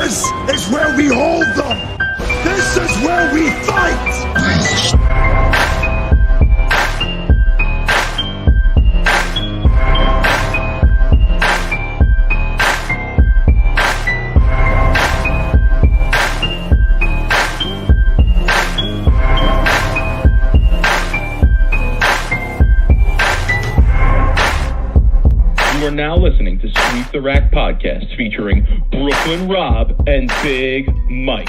This is where we hold them. This is where we fight. You are now listening to Sweep the Rack podcast featuring Brooklyn Rob and Big Mike.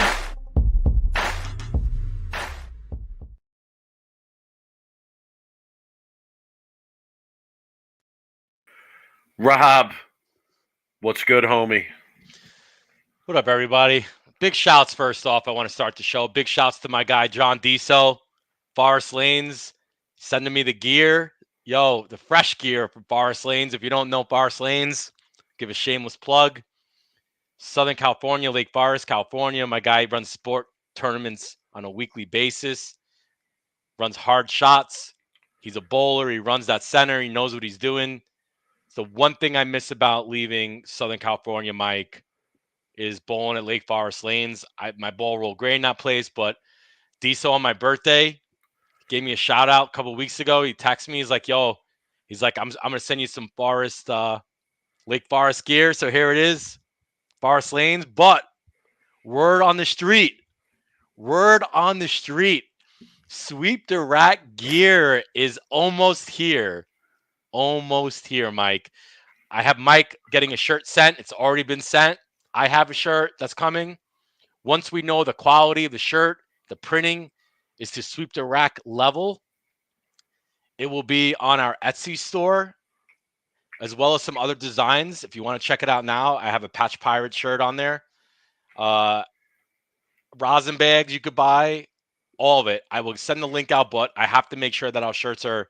Rob, what's good, homie? What up, everybody? Big shouts first off. I want to start the show. Big shouts to my guy, John Diesel, Forest Lanes, sending me the gear. Yo, the fresh gear from Forest Lanes. If you don't know Forest Lanes, give a shameless plug. Southern California, Lake Forest, California. My guy runs sport tournaments on a weekly basis, runs hard shots. He's a bowler. He runs that center. He knows what he's doing. The one thing I miss about leaving Southern California, Mike, is bowling at Lake Forest Lanes. My ball rolled great in that place, but Diesel on my birthday gave me a shout out a couple of weeks ago. He texted me. He's like, "Yo," he's like, "I'm gonna send you some Lake Forest gear." So here it is, Forest Lanes. But word on the street, Sweep the Rack gear is almost here, Mike. I have Mike getting a shirt sent. It's already been sent. I have a shirt that's coming. Once we know the quality of the shirt, the printing is to Sweep the Rack level. It will be on our Etsy store, as well as some other designs. If you want to check it out now, I have a Patch Pirate shirt on there. Rosin bags you could buy, all of it. I will send the link out, but I have to make sure that our shirts are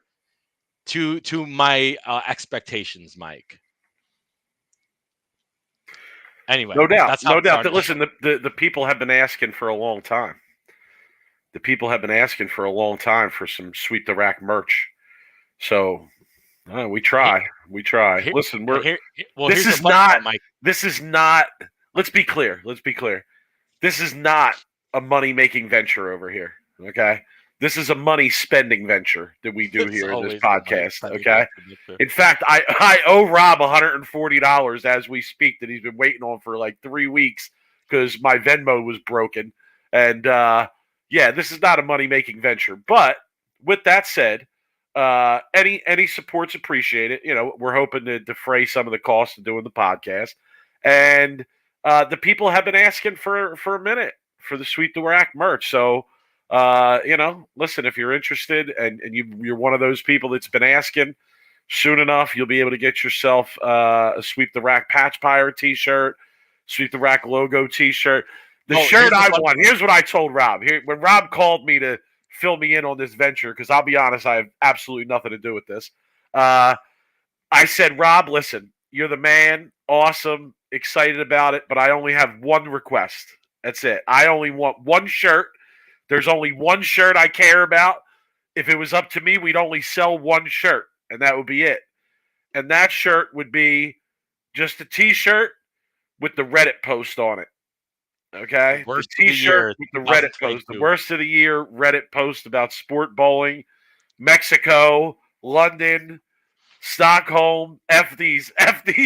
to my expectations, Mike. Anyway, No doubt, that's how no it doubt. started. Listen, the people have been asking for a long time. The people have been asking for a long time for some Sweep the Rack merch. So we try. Listen, this is not. Mike. This is not. Let's be clear. This is not a money-making venture over here. Okay. This is a money-spending venture that we do here in this podcast. Okay. In fact, I owe Rob $140 as we speak that he's been waiting on for like 3 weeks because my Venmo was broken. And yeah, this is not a money-making venture. But with that said, any support's appreciated. You know, we're hoping to defray some of the costs of doing the podcast. And the people have been asking for a minute for the Sweep the Rack merch. So, you know, listen, if you're interested and you're one of those people that's been asking, soon enough, you'll be able to get yourself a Sweep the Rack Patch Pirate t-shirt, Sweep the Rack logo t-shirt. The shirt I want, here's what I told Rob. When Rob called me to fill me in on this venture, because I'll be honest, I have absolutely nothing to do with this. I said, Rob, listen, you're the man, awesome, excited about it, but I only have one request. That's it. I only want one shirt. There's only one shirt I care about. If it was up to me, we'd only sell one shirt, and that would be it. And that shirt would be just a t-shirt with the Reddit post on it. Okay? The t-shirt with the Reddit post. The worst of the year Reddit post about sport bowling, Mexico, London, Stockholm, F these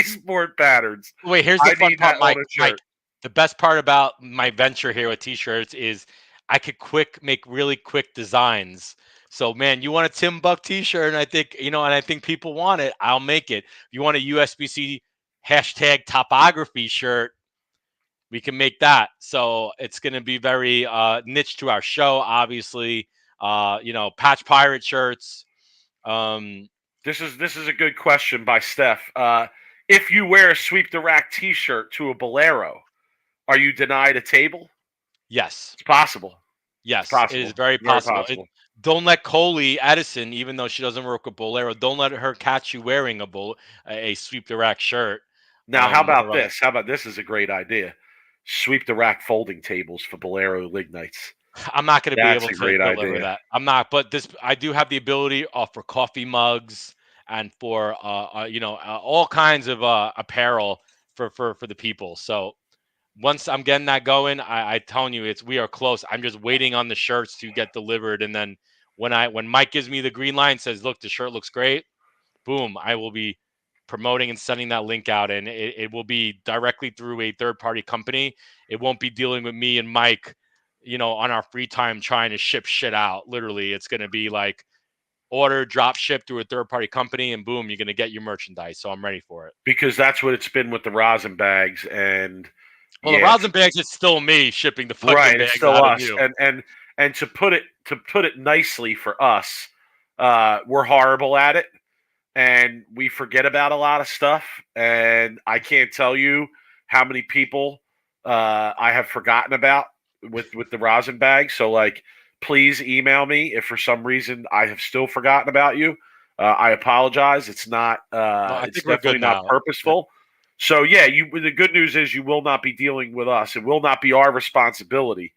sport patterns. Wait, here's the fun part, Mike. The best part about my venture here with t-shirts is I could make really quick designs. So, man, you want a Tim Buck t-shirt, and I think people want it, I'll make it. You want a USBC hashtag topography shirt, we can make that. So it's going to be very niche to our show, obviously. Patch Pirate shirts. This is a good question by Steph. If you wear a Sweep the Rack t-shirt to a Bolero, are you denied a table? Yes. It's possible. Yes, it is very possible. Don't let Coley Edison, even though she doesn't work with Bolero, don't let her catch you wearing a Sweep the Rack shirt. Now, how about this? How about this is a great idea. Sweep the Rack folding tables for Bolero League nights. I'm not going to be able to deliver that. I'm not, but I do have the ability for coffee mugs and for all kinds of apparel for the people. So once I'm getting that going, I telling you, we are close. I'm just waiting on the shirts to get delivered, and then when Mike gives me the green line, says, "Look, the shirt looks great," boom, I will be promoting and sending that link out, and it will be directly through a third-party company. It won't be dealing with me and Mike, on our free time trying to ship shit out. Literally, it's going to be like order, drop ship through a third-party company, and boom, you're going to get your merchandise. So I'm ready for it. Because that's what it's been with the rosin bags, and the rosin bags, it's still me shipping the fucking right, bags it's still out us. of you. And to put it nicely for us, we're horrible at it, and we forget about a lot of stuff. And I can't tell you how many people I have forgotten about with the rosin bag. So like, please email me if for some reason I have still forgotten about you. I apologize. It's not. It's definitely not purposeful. So yeah, the good news is you will not be dealing with us. It will not be our responsibility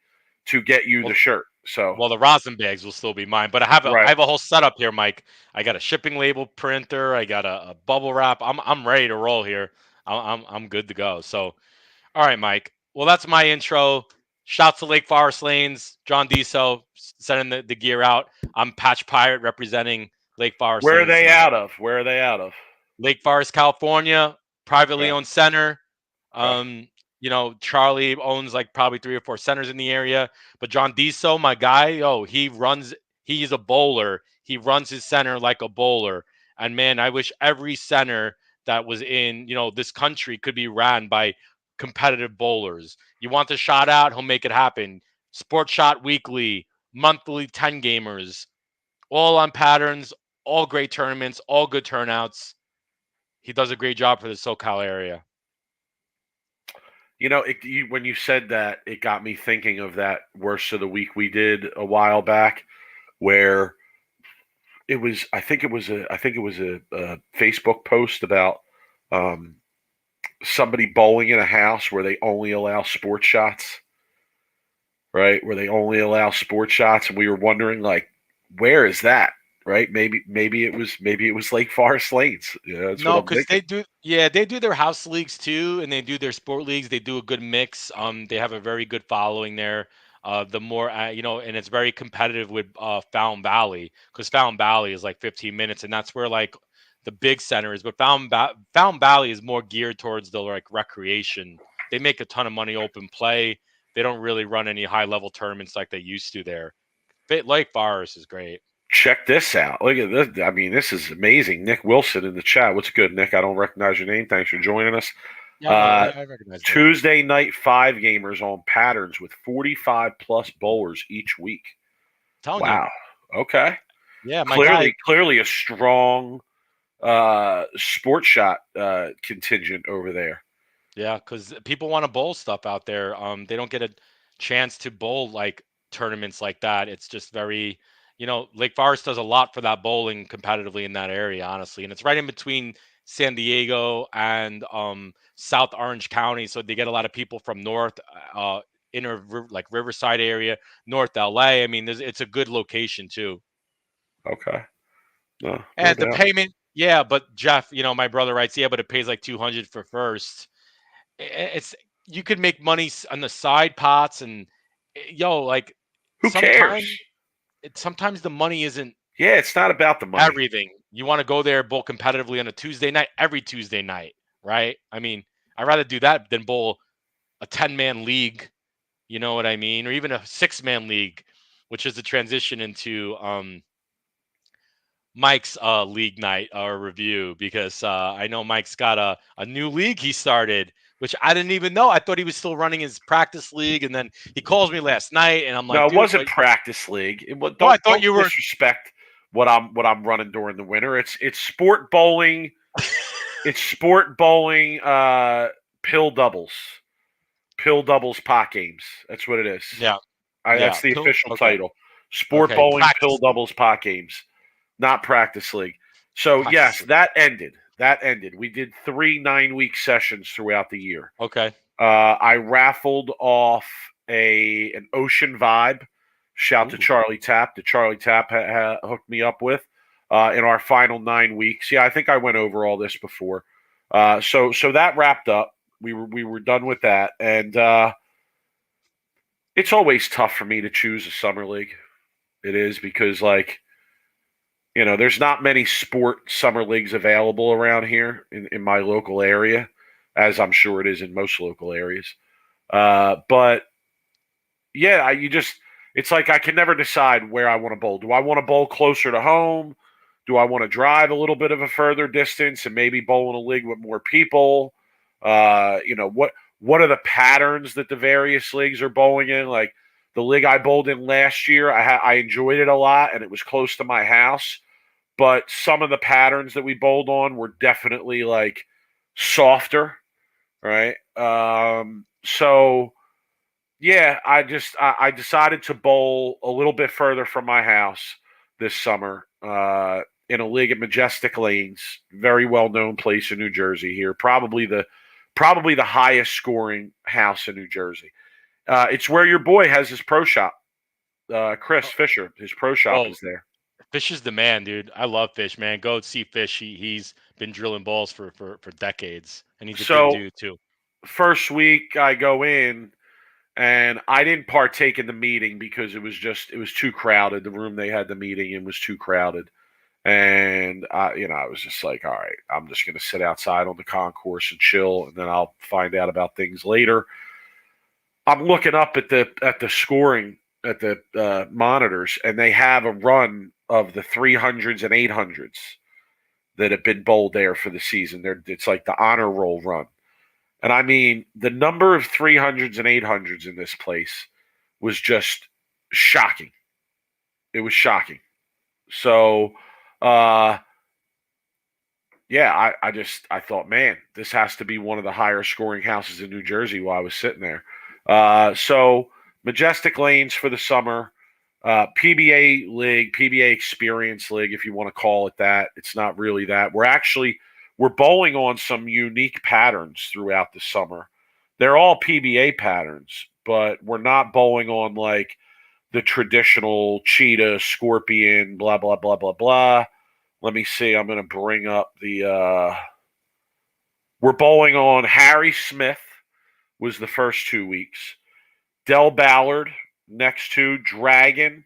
to get you the shirt. So the rosin bags will still be mine, but I have a whole setup here, Mike. I got a shipping label printer. I got a bubble wrap. I'm ready to roll here. I'm good to go. So, all right, Mike. Well, that's my intro. Shouts to Lake Forest Lanes, John Diso sending the gear out. I'm Patch Pirate representing Lake Forest. Where are they out of? Where are they out of? Lake Forest, California. Privately owned center. Charlie owns like probably 3 or 4 centers in the area. But John Diso, my guy, he's a bowler. He runs his center like a bowler. And man, I wish every center that was in, this country could be ran by competitive bowlers. You want the shot out, he'll make it happen. Sports Shot Weekly, monthly 10 gamers, all on patterns, all great tournaments, all good turnouts. He does a great job for the SoCal area. When you said that, it got me thinking of that Worst of the Week we did a while back, where it was. I think it was a Facebook post about somebody bowling in a house where they only allow sports shots, right? Where they only allow sports shots, and we were wondering, like, where is that? Right? Maybe it was Lake Forest Lanes. No, because they do their house leagues too, and they do their sport leagues. They do a good mix. They have a very good following there. The more and it's very competitive with Fallon Valley, because Fallon Valley is like 15 minutes, and that's where like the big center is. But Fallon Valley is more geared towards the like recreation. They make a ton of money open play. They don't really run any high level tournaments like they used to there. Lake Forest is great. Check this out. Look at this. I mean, this is amazing. Nick Wilson in the chat. What's good, Nick? I don't recognize your name. Thanks for joining us. Yeah, I recognize Tuesday night 5 gamers on patterns with 45 plus bowlers each week. Wow. Okay. Yeah, clearly a strong Sports Shot contingent over there. Yeah, because people want to bowl stuff out there. They don't get a chance to bowl like tournaments like that. It's just very. Lake Forest does a lot for that bowling competitively in that area, honestly. And it's right in between San Diego and South Orange County. So they get a lot of people from north, like Riverside area, North LA. I mean, it's a good location too. Okay. And the payment, but Jeff, my brother writes, but it pays like $200 for first. You could make money on the side pots and like who cares? Sometimes the money isn't. Yeah, it's not about the money. Everything. You want to go there, bowl competitively on a Tuesday night, every Tuesday night, right? I mean, I'd rather do that than bowl a 10-man league, you know what I mean? Or even a 6-man league, which is the transition into Mike's league night review, because I know Mike's got a new league he started, which I didn't even know. I thought he was still running his practice league, and then he calls me last night, and I'm like, "No, it wasn't practice league. I thought you were disrespect what I'm running during the winter. It's sport bowling. It's sport bowling. Pill doubles pot games. That's what it is. Yeah, that's the official title. Sport bowling pill doubles pot games, not practice league. So yes, that ended. We did 3 9-week sessions throughout the year. Okay. I raffled off an Ocean Vibe. Shout to Charlie Tapp. That Charlie Tapp hooked me up with in our final 9 weeks. Yeah, I think I went over all this before. So that wrapped up. We were done with that, and it's always tough for me to choose a summer league. It is because there's not many sport summer leagues available around here in my local area, as I'm sure it is in most local areas. But yeah, it's like I can never decide where I want to bowl. Do I want to bowl closer to home? Do I want to drive a little bit of a further distance and maybe bowl in a league with more people? What are the patterns that the various leagues are bowling in? Like the league I bowled in last year, I enjoyed it a lot, and it was close to my house. But some of the patterns that we bowled on were definitely like softer, right? So yeah, I decided to bowl a little bit further from my house this summer in a league at Majestic Lanes, very well known place in New Jersey here, probably the highest scoring house in New Jersey. It's where your boy has his pro shop. Chris Fisher, his pro shop is there. Fish is the man, dude. I love Fish, man. Go see Fish. He's been drilling balls for decades, and he's a good dude too. First week I go in, and I didn't partake in the meeting because it was too crowded. The room they had the meeting in was too crowded. And I was just like, all right, I'm just going to sit outside on the concourse and chill, and then I'll find out about things later. I'm looking up at the scoring at the monitors, and they have a run of the 300s and 800s that have been bowled there for the season. It's like the honor roll run. And I mean, the number of 300s and 800s in this place was just shocking. It was shocking. So, I thought, man, this has to be one of the higher scoring houses in New Jersey while I was sitting there. So Majestic Lanes for the summer, PBA League, PBA Experience League, if you want to call it that. It's not really that. We're bowling on some unique patterns throughout the summer. They're all PBA patterns, but we're not bowling on like the traditional cheetah, scorpion, blah, blah, blah, blah, blah. Let me see. I'm going to bring up we're bowling on Harry Smith was the first 2 weeks. Del Ballard, next 2. Dragon,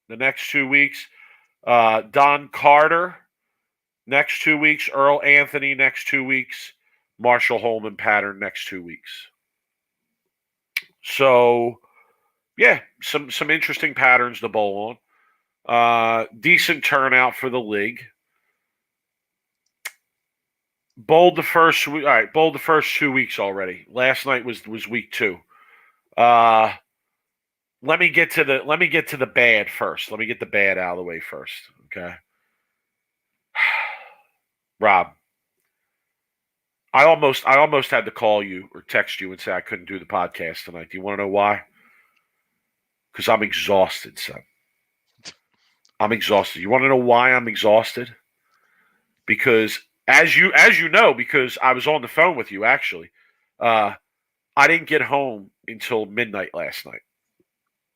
the next 2 weeks. Don Carter, next 2 weeks. Earl Anthony, next 2 weeks. Marshall Holman pattern, next 2 weeks. So, yeah, some interesting patterns to bowl on. Decent turnout for the league. Bowled the first week. All right, bowled the first 2 weeks already. Last night was week 2. Let me get to the bad first. Let me get the bad out of the way first. Okay. Rob, I almost had to call you or text you and say I couldn't do the podcast tonight. Do you want to know why? Because I'm exhausted, son. I'm exhausted. You want to know why I'm exhausted? Because as you know, because I was on the phone with you actually, I didn't get home until midnight last night.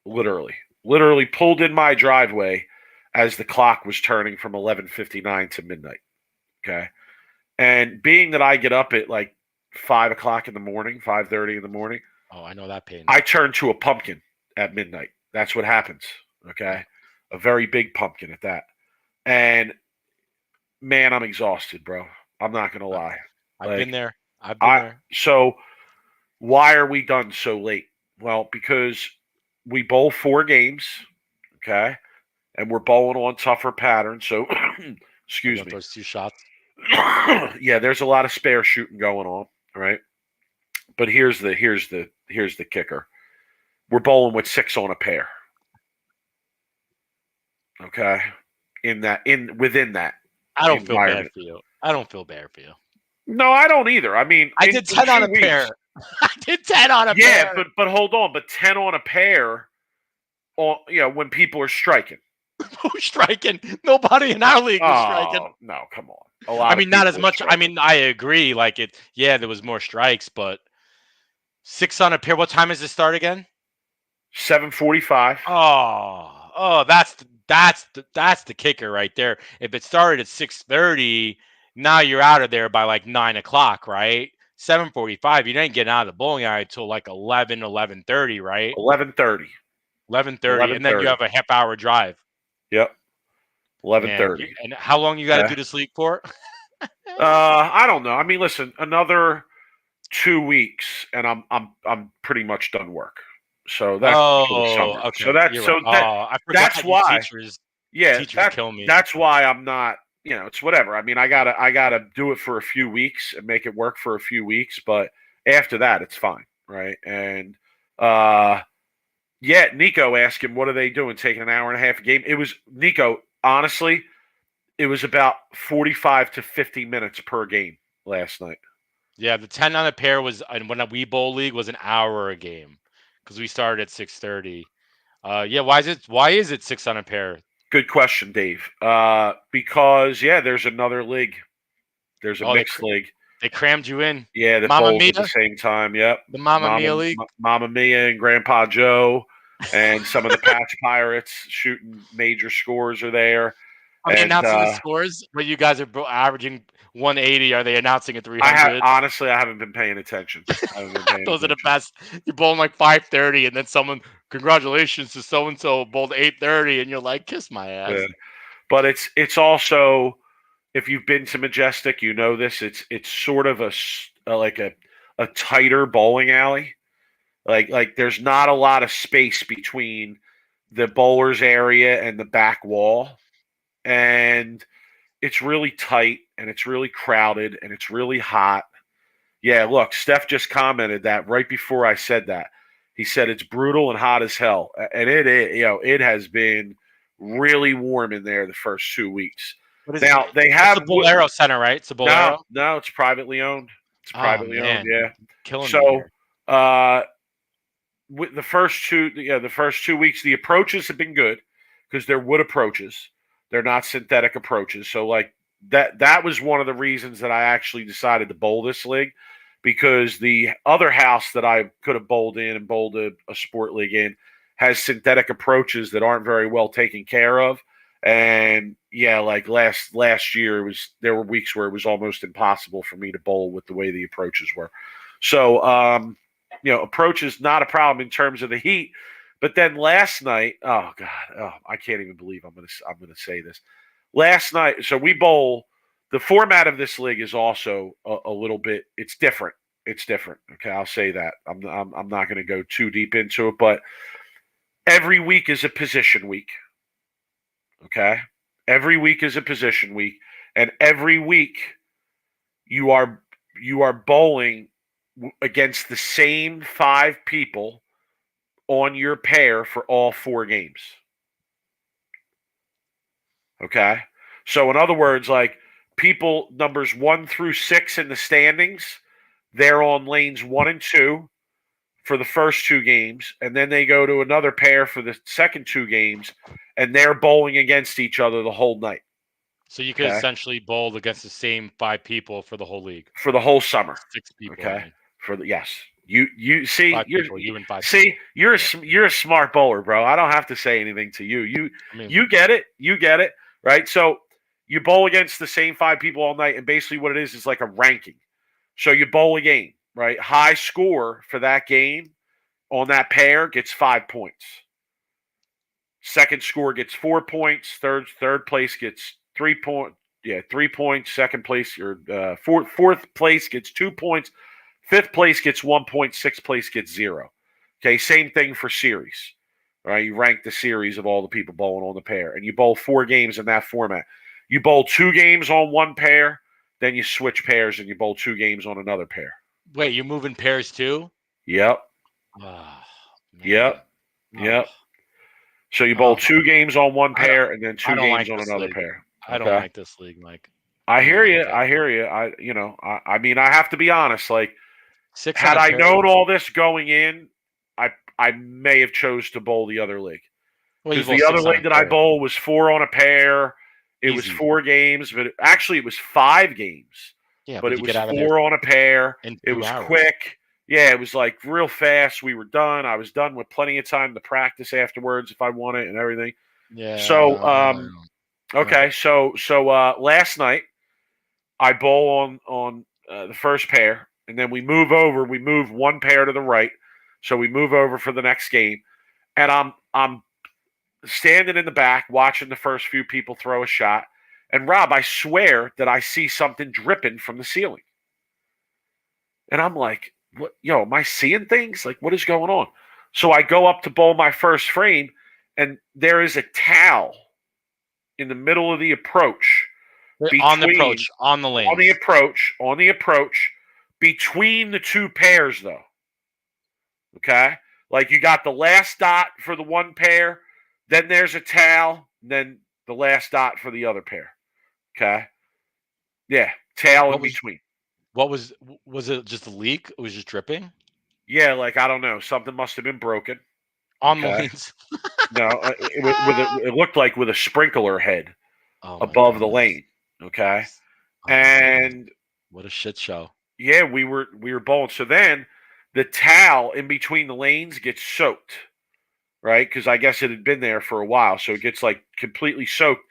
Literally pulled in my driveway as the clock was turning from 11:59 to midnight. Okay, and being that I get up at like 5 o'clock in the morning, 5:30 in the morning. Oh, I know that pain. I turn to a pumpkin at midnight. That's what happens. Okay, a very big pumpkin at that. And man, I'm exhausted, bro. I'm not gonna lie. I've been there. So why are we done so late? Well, because we bowl 4 games, okay, and we're bowling on tougher patterns. So, excuse me. Those 2 shots. Yeah, there's a lot of spare shooting going on, right? But here's the kicker. We're bowling with 6 on a pair. Okay, within that. I don't feel bad for you. I don't feel bad for you. No, I don't either. I mean, I did 10 on a pair. I did 10 on a pair. Yeah, but hold on. But 10 on a pair, when people are striking. Who's striking? Nobody in our league is striking. No, come on. Not as much. I mean, I agree. Like there was more strikes, but 6 on a pair. What time does it start again? 7:45. Oh, that's the kicker right there. If it started at 6:30, now you're out of there by like 9 o'clock, right? 7:45. You didn't get out of the bowling alley until like 11:30, right? 11:30. 11:30, and then you have a half-hour drive. Yep. Man, 11:30. and how long you got to do this league for? I don't know. I mean, listen, another 2 weeks, and I'm pretty much done work. So that's summer. Okay. So that's I forgot that's why. Teachers kill me. That's why I'm not. It's whatever. I mean, I gotta do it for a few weeks and make it work for a few weeks, but after that, it's fine, right? And Nico asked him, "What are they doing? Taking an hour and a half a game?" It was Nico. Honestly, it was about 45 to 50 minutes per game last night. Yeah, the 10 on a pair was, and when we bowl league was an hour a game because we started at 6:30. Why is it 6 on a pair? Good question, Dave. Because there's another league. There's a mixed league. They crammed you in. Yeah, the bowls at the same time. Yep. The Mamma Mia League. Mamma Mia and Grandpa Joe and some of the Patch Pirates shooting major scores are there. Are they announcing the scores? When you guys are averaging 180, are they announcing at 300? Honestly, I haven't been paying attention. Those are the best. You bowl like 5:30, and then someone, congratulations to so and so, bowled 8:30, and you're like, kiss my ass. Yeah. But it's also, if you've been to Majestic, you know this. It's sort of a tighter bowling alley. Like there's not a lot of space between the bowlers area and the back wall. And it's really tight, and it's really crowded, and it's really hot. Yeah, look, Steph just commented that right before I said that. He said it's brutal and hot as hell, and it has been really warm in there the first 2 weeks. Now they have the Bolero Center, right? It's a Bolero. No, it's privately owned. It's privately owned. Yeah, killing me here. With the first 2 weeks, the approaches have been good because they're wood approaches. They're not synthetic approaches. So like that was one of the reasons that I actually decided to bowl this league, because the other house that I could have bowled in and bowled a sport league in has synthetic approaches that aren't very well taken care of. And like last year there were weeks where it was almost impossible for me to bowl with the way the approaches were. So approach is not a problem in terms of the heat. But then last night, oh God, I can't even believe I'm gonna say this. Last night, so we bowl. The format of this league is also a little bit. It's different. It's different. Okay, I'll say that. I'm not going to go too deep into it, but every week is a position week. Okay, every week is a position week, and every week you are bowling against the same 5 people on your pair for all 4 games. Okay? So in other words, like people numbers 1 through 6 in the standings, they're on lanes 1 and 2 for the first 2 games, and then they go to another pair for the second 2 games, and they're bowling against each other the whole night. So you could essentially bowl against the same 5 people for the whole league. For the whole summer. 6 people. Okay. Yes. You see, 5 people, you and 5 see, people. you're a smart bowler, bro. I don't have to say anything to you. You get it. You get it, right? So you bowl against the same 5 people all night, and basically what it is like a ranking. So you bowl a game, right? High score for that game on that pair gets 5 points. Second score gets 4 points. Third place gets 3 points. Yeah, 3 points. Second place or fourth place gets 2 points. 5th place gets 1 point. 6th place gets 0. Okay, same thing for series. All right, you rank the series of all the people bowling on the pair, and you bowl 4 games in that format. You bowl 2 games on one pair, then you switch pairs and you bowl 2 games on another pair. Wait, you're moving pairs too? Yep. Yep. So you bowl 2 games on one pair and then 2 games on another pair. I don't like this league, Mike. I hear you. I mean, I have to be honest. Like, had I known all this going in, I may have chose to bowl the other league. Because the other league that I bowl was 4 on a pair. It was 4 games, but actually it was 5 games. Yeah, but it was 4 on a pair. It was quick. Yeah, it was like real fast. We were done. I was done with plenty of time to practice afterwards if I wanted and everything. Yeah. So, okay. So last night I bowl on the first pair, and then we move over. We move one pair to the right, so we move over for the next game. And I'm standing in the back watching the first few people throw a shot. And Rob, I swear that I see something dripping from the ceiling. And I'm like, what, am I seeing things? Like, what is going on? So I go up to bowl my first frame, and there is a towel in the middle of the approach. On the approach, on the lane. On the approach, between the two pairs, though. Okay? Like, you got the last dot for the one pair, then there's a towel, then the last dot for the other pair. Okay? Yeah, towel in between. What was it just a leak? It was just dripping? Yeah, like, I don't know. Something must have been broken. On the lanes? No, it looked like with a sprinkler head above the lane. Okay? And what a shit show. Yeah, we were bowling. So then the towel in between the lanes gets soaked, right? Because I guess it had been there for a while. So it gets like completely soaked.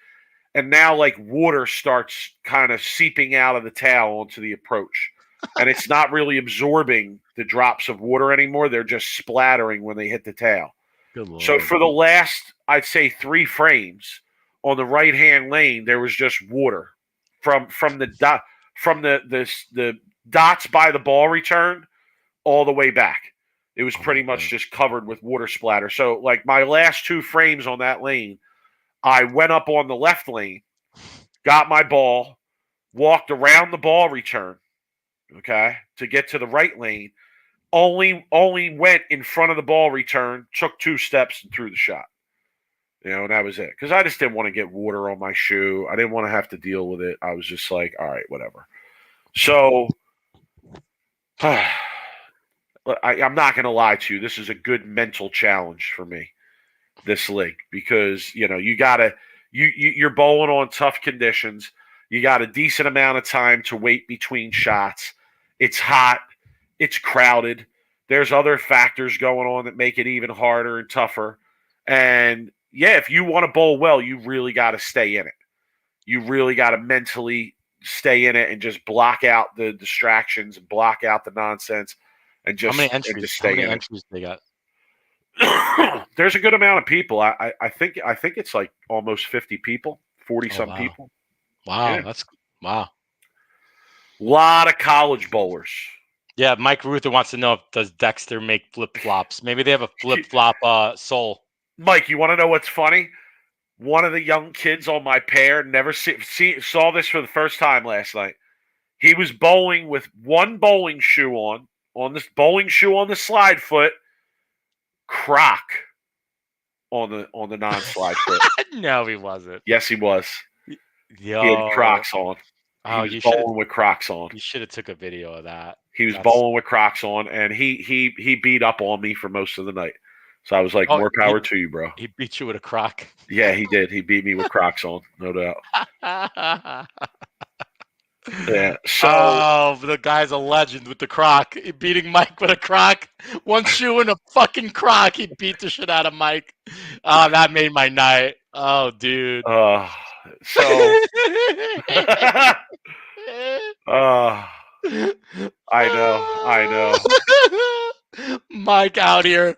And now like water starts kind of seeping out of the towel onto the approach. And it's not really absorbing the drops of water anymore. They're just splattering when they hit the towel. Good Lord. So for the last, I'd say 3 frames on the right-hand lane, there was just water from the dots by the ball return all the way back. It was pretty much just covered with water splatter. So like my last 2 frames on that lane, I went up on the left lane, got my ball, walked around the ball return, okay, to get to the right lane, only went in front of the ball return, took 2 steps and threw the shot. And that was it. Because I just didn't want to get water on my shoe. I didn't want to have to deal with it. I was just like, all right, whatever. So I'm not going to lie to you. This is a good mental challenge for me, this league, because, you're bowling on tough conditions. You got a decent amount of time to wait between shots. It's hot. It's crowded. There's other factors going on that make it even harder and tougher. And yeah, if you want to bowl well, you really got to stay in it. You really got to mentally stay in it and just block out the distractions and block out the nonsense and just, how many entries? Just stay how many in entries they got? There's a good amount of people. I think it's like almost 50 people, 40 some people. Wow, Yeah. that's wow. A lot of college bowlers. Yeah, Mike Ruther wants to know if does Dexter make flip flops? Maybe they have a flip flop sole. Mike, you want to know what's funny? One of the young kids on my pair never saw this for the first time last night. He was bowling with one bowling shoe on this bowling shoe on the slide foot, Croc on the non-slide foot. No, he wasn't. Yes, he was. Yo. He had Crocs on. Oh, he was bowling with Crocs on. You should have took a video of that. He was bowling with Crocs on, and he beat up on me for most of the night. So I was like, more power to you, bro. He beat you with a Croc. Yeah, he did. He beat me with Crocs on, no doubt. Yeah. So the guy's a legend with the Croc. He beating Mike with a Croc. One shoe and a fucking Croc. He beat the shit out of Mike. Oh, that made my night. Oh, dude. I know. Mike out here.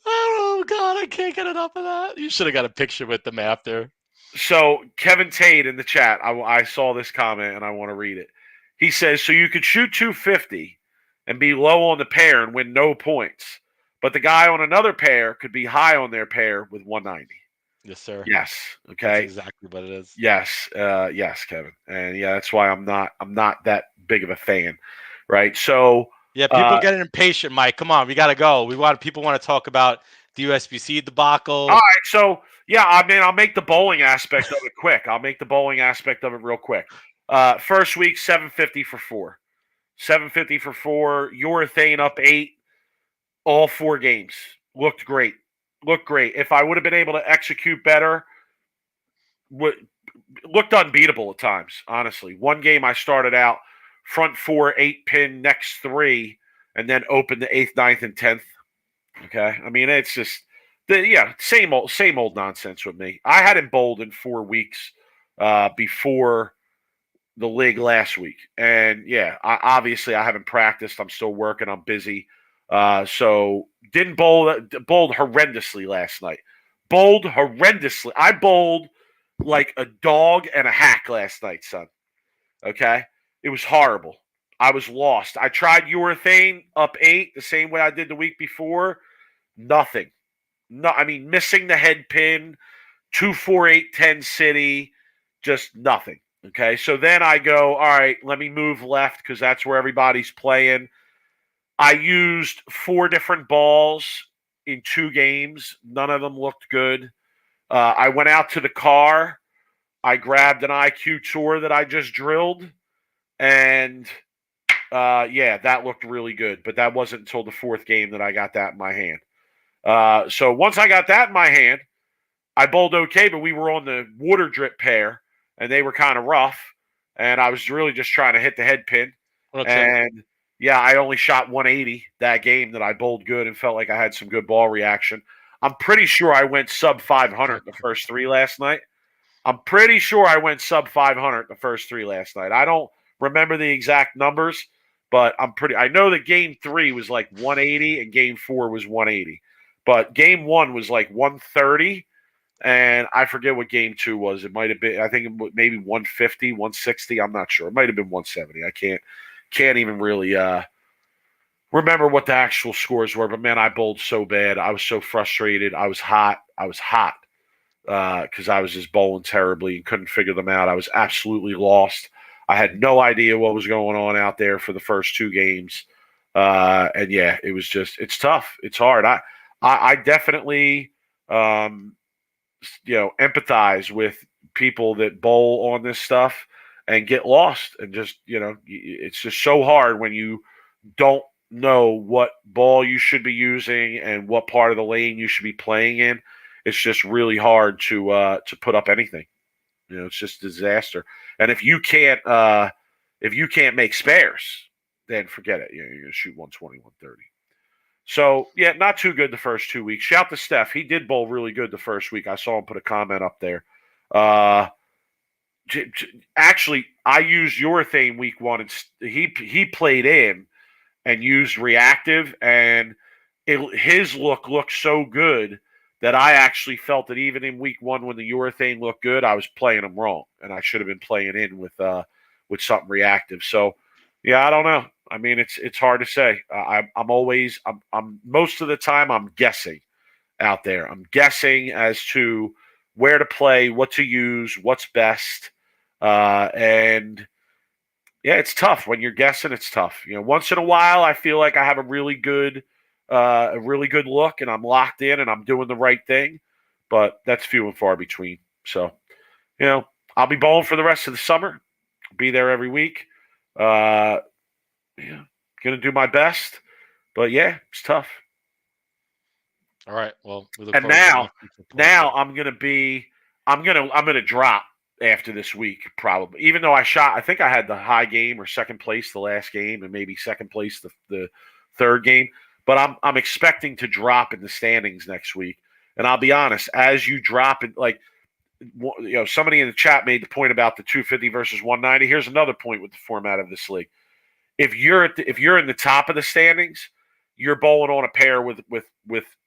Oh God, I can't get enough of that. You should have got a picture with them after. So Kevin Tate in the chat, I saw this comment and I want to read it. He says, so you could shoot 250 and be low on the pair and win no points, but the guy on another pair could be high on their pair with 190. Yes, sir. Yes. Okay. That's exactly what it is. Yes. Yes, Kevin. And yeah, that's why I'm not that big of a fan. Right. So yeah, people getting impatient, Mike. Come on, we gotta go. People want to talk about the USBC debacle. All right. So yeah, I mean, I'll make the bowling aspect of it quick. I'll make the bowling aspect of it real quick. First week, 750 for 4. 750 for 4. Urethane up 8. All 4 games. Looked great. If I would have been able to execute better, looked unbeatable at times, honestly. One game I started out front 4, 8-pin, next 3, and then opened the 8th, 9th, and 10th. Okay? I mean, it's just same old nonsense with me. I hadn't bowled in 4 weeks before the league last week. And yeah, obviously I haven't practiced. I'm still working. I'm busy. So didn't bowled horrendously last night. Bowled horrendously. I bowled like a dog and a hack last night, son. Okay? It was horrible. I was lost. I tried urethane up 8 the same way I did the week before. Nothing. No, I mean, missing the head pin, 2, 4, 8, 10 city, just nothing. Okay, so then I go, all right, let me move left because that's where everybody's playing. I used 4 different balls in 2 games. None of them looked good. I went out to the car. I grabbed an IQ Tour that I just drilled, and yeah, that looked really good. But that wasn't until the 4th game that I got that in my hand. So once I got that in my hand, I bowled okay, but we were on the water drip pair, and they were kind of rough, and I was really just trying to hit the head pin. And yeah, I only shot 180 that game that I bowled good and felt like I had some good ball reaction. I'm pretty sure I went sub 500 the first 3 last night. I'm pretty sure I went sub 500 the first 3 last night. I don't remember the exact numbers, but I know that game 3 was like 180 and game 4 was 180. But game 1 was like 130. And I forget what game 2 was. It might have been, I think maybe 150, 160. I'm not sure. It might have been 170. I can't even really remember what the actual scores were. But man, I bowled so bad. I was so frustrated. I was hot because I was just bowling terribly and couldn't figure them out. I was absolutely lost. I had no idea what was going on out there for the first 2 games. And yeah, it was just, it's tough. It's hard. I definitely, empathize with people that bowl on this stuff and get lost, and just, it's just so hard when you don't know what ball you should be using and what part of the lane you should be playing in. It's just really hard to put up anything. It's just a disaster. And if you can't make spares, then forget it. You're going to shoot 120, 130. So, yeah, not too good the first 2 weeks. Shout to Steph. He did bowl really good the first week. I saw him put a comment up there. Actually, I used urethane week 1, and he played in and used reactive, and his look looked so good that I actually felt that even in week 1 when the urethane looked good, I was playing him wrong, and I should have been playing in with something reactive. So, yeah, I don't know. I mean, it's hard to say. I'm most of the time I'm guessing out there. I'm guessing as to where to play, what to use, what's best, and yeah, it's tough when you're guessing. It's tough. Once in a while, I feel like I have a really good look, and I'm locked in, and I'm doing the right thing. But that's few and far between. So, I'll be bowling for the rest of the summer. Be there every week. Yeah, gonna do my best, but yeah, it's tough. All right. Well, we look and now I'm gonna drop after this week probably. Even though I think I had the high game or second place the last game, and maybe second place the third game, but I'm expecting to drop in the standings next week. And I'll be honest, as you drop it, like somebody in the chat made the point about the 250 versus 190. Here's another point with the format of this league. If you're in the top of the standings, you're bowling on a pair with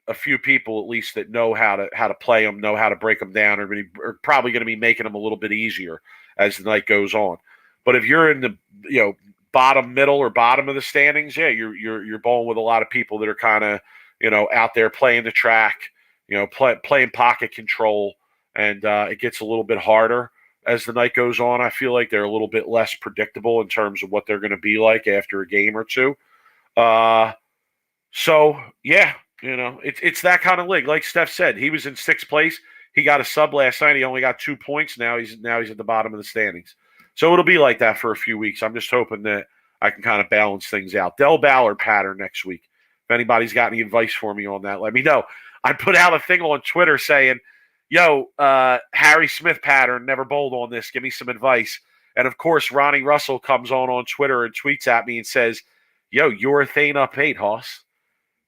a few people at least that know how to play them, know how to break them down, are probably going to be making them a little bit easier as the night goes on. But if you're in the bottom, middle, or bottom of the standings, yeah, you're bowling with a lot of people that are kind of out there playing the track, playing pocket control, and it gets a little bit harder. As the night goes on, I feel like they're a little bit less predictable in terms of what they're going to be like after a game or two. So yeah, it's that kind of league. Like Steph said, he was in 6th place. He got a sub last night. He only got 2 points. Now he's at the bottom of the standings. So it'll be like that for a few weeks. I'm just hoping that I can kind of balance things out. Del Ballard pattern next week. If anybody's got any advice for me on that, let me know. I put out a thing on Twitter saying, Harry Smith pattern, never bowled on this. Give me some advice. And of course, Ronnie Russell comes on Twitter and tweets at me and says, urethane up 8, Hoss.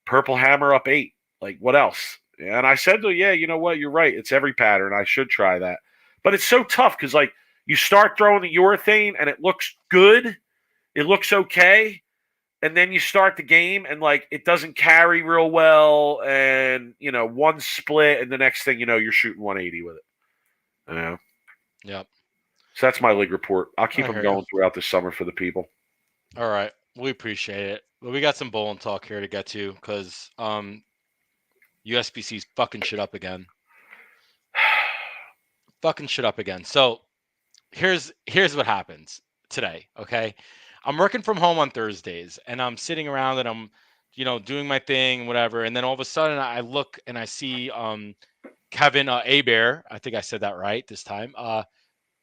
Purple Hammer up 8. Like, what else? And I said, yeah, you know what? You're right. It's every pattern. I should try that. But it's so tough because, like, You start throwing the urethane and it looks good. It looks okay. And then you start the game and like it doesn't carry real well, and one split, and the next thing you know, you're shooting 180 with it. Yep. So that's my league report. I'll keep them hear going you. throughout the summer for the people. All right. We appreciate it. But we got some bowling talk here to get to because USBC's fucking shit up again. So here's what happens today, okay? I'm working from home on Thursdays and I'm sitting around and I'm, doing my thing, whatever. And then all of a sudden I look and I see Kevin Abear, I think I said that right this time,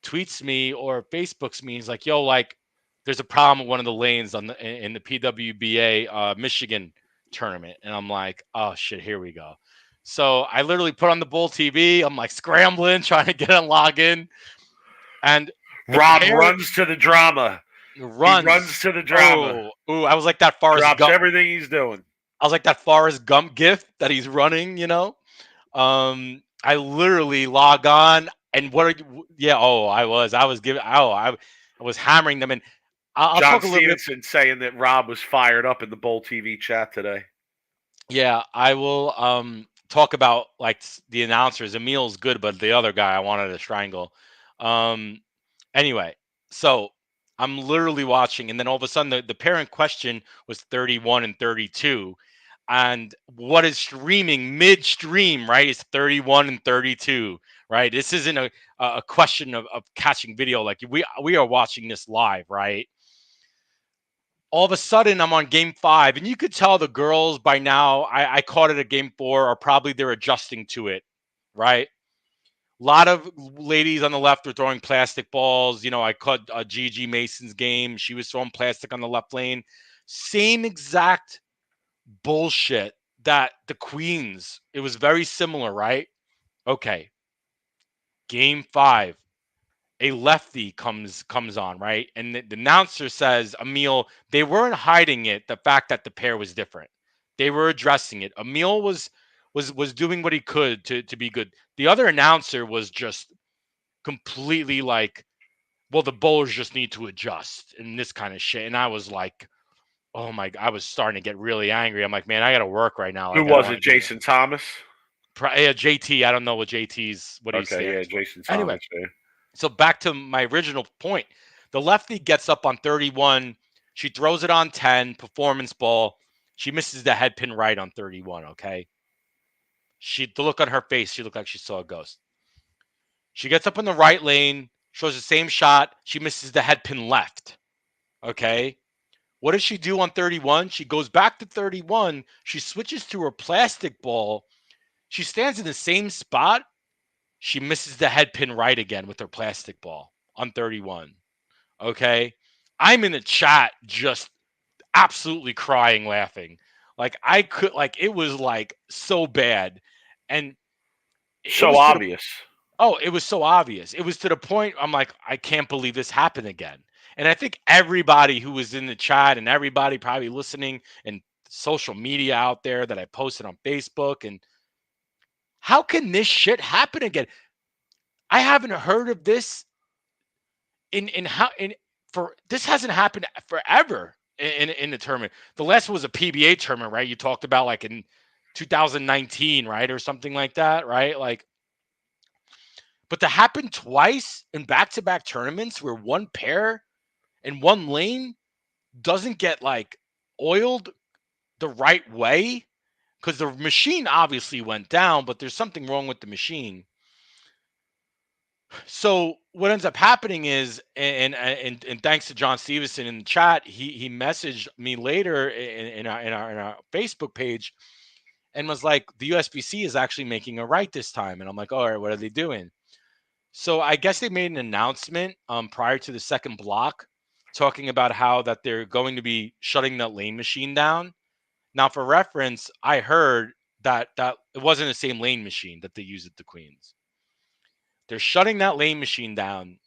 tweets me or Facebooks me. He's like, yo, like there's a problem with one of the lanes in the PWBA Michigan tournament. And I'm like, oh shit, here we go. So I literally put on the Bull TV. I'm like scrambling, trying to get on login. And Rob runs to the drama. He runs to the drama. Ooh, I was like that Forrest Drops Gump. Everything he's doing. I was like that Forrest Gump gif that he's running, I literally log on and I was hammering them. And I'll John talk a little Stevenson saying that Rob was fired up in the Bull TV chat today. Yeah, I will talk about like the announcers. Emil's good, but the other guy I wanted to strangle. Anyway, so I'm literally watching, and then all of a sudden the pair in question was 31 and 32. And what is streaming midstream, right, is 31 and 32, right? This isn't a question of catching video. Like we are watching this live, right? All of a sudden, I'm on game 5, and you could tell the girls by now, I caught it at game 4, or probably they're adjusting to it, right? A lot of ladies on the left are throwing plastic balls. I caught Gigi Mason's game. She was throwing plastic on the left lane. Same exact bullshit that the Queens, it was very similar, right? Okay. Game 5. A lefty comes on, right? And the announcer says, Emil, they weren't hiding it, the fact that the pair was different. They were addressing it. Emil was doing what he could to be good. The other announcer was just completely like, well, the bowlers just need to adjust and this kind of shit. And I was like, oh my, I was starting to get really angry. I'm like, man, I got to work right now. Who was it? Jason Thomas? Yeah, JT. I don't know what JT's, what he's saying. Okay, yeah, Jason Thomas. Anyway, yeah. So back to my original point. The lefty gets up on 31. She throws it on 10, performance ball. She misses the head pin right on 31, okay? The look on her face, she looked like she saw a ghost. She gets up in the right lane, shows the same shot. She misses the head pin left, okay? What does she do on 31? She goes back to 31. She switches to her plastic ball. She stands in the same spot. She misses the head pin right again with her plastic ball on 31. Okay. I'm in the chat just absolutely crying, laughing. Like it was like so bad. And so obvious. It was so obvious. It was to the point I'm like, I can't believe this happened again. And I think everybody who was in the chat and everybody probably listening and social media out there that I posted on Facebook, and how can this shit happen again? I haven't heard of this this hasn't happened forever in the tournament. The last was a PBA tournament, right? You talked about like in 2019, right? Or something like that, right? Like, but to happen twice in back-to-back tournaments where one pair in one lane doesn't get like oiled the right way, because the machine obviously went down, but there's something wrong with the machine. So what ends up happening is, and thanks to John Stevenson in the chat, he messaged me later in our Facebook page and was like, the USBC is actually making a right this time. And I'm like, all right, what are they doing? So I guess they made an announcement prior to the second block talking about how that they're going to be shutting that lane machine down. Now, for reference, I heard that it wasn't the same lane machine that they use at the Queens. They're shutting that lane machine down.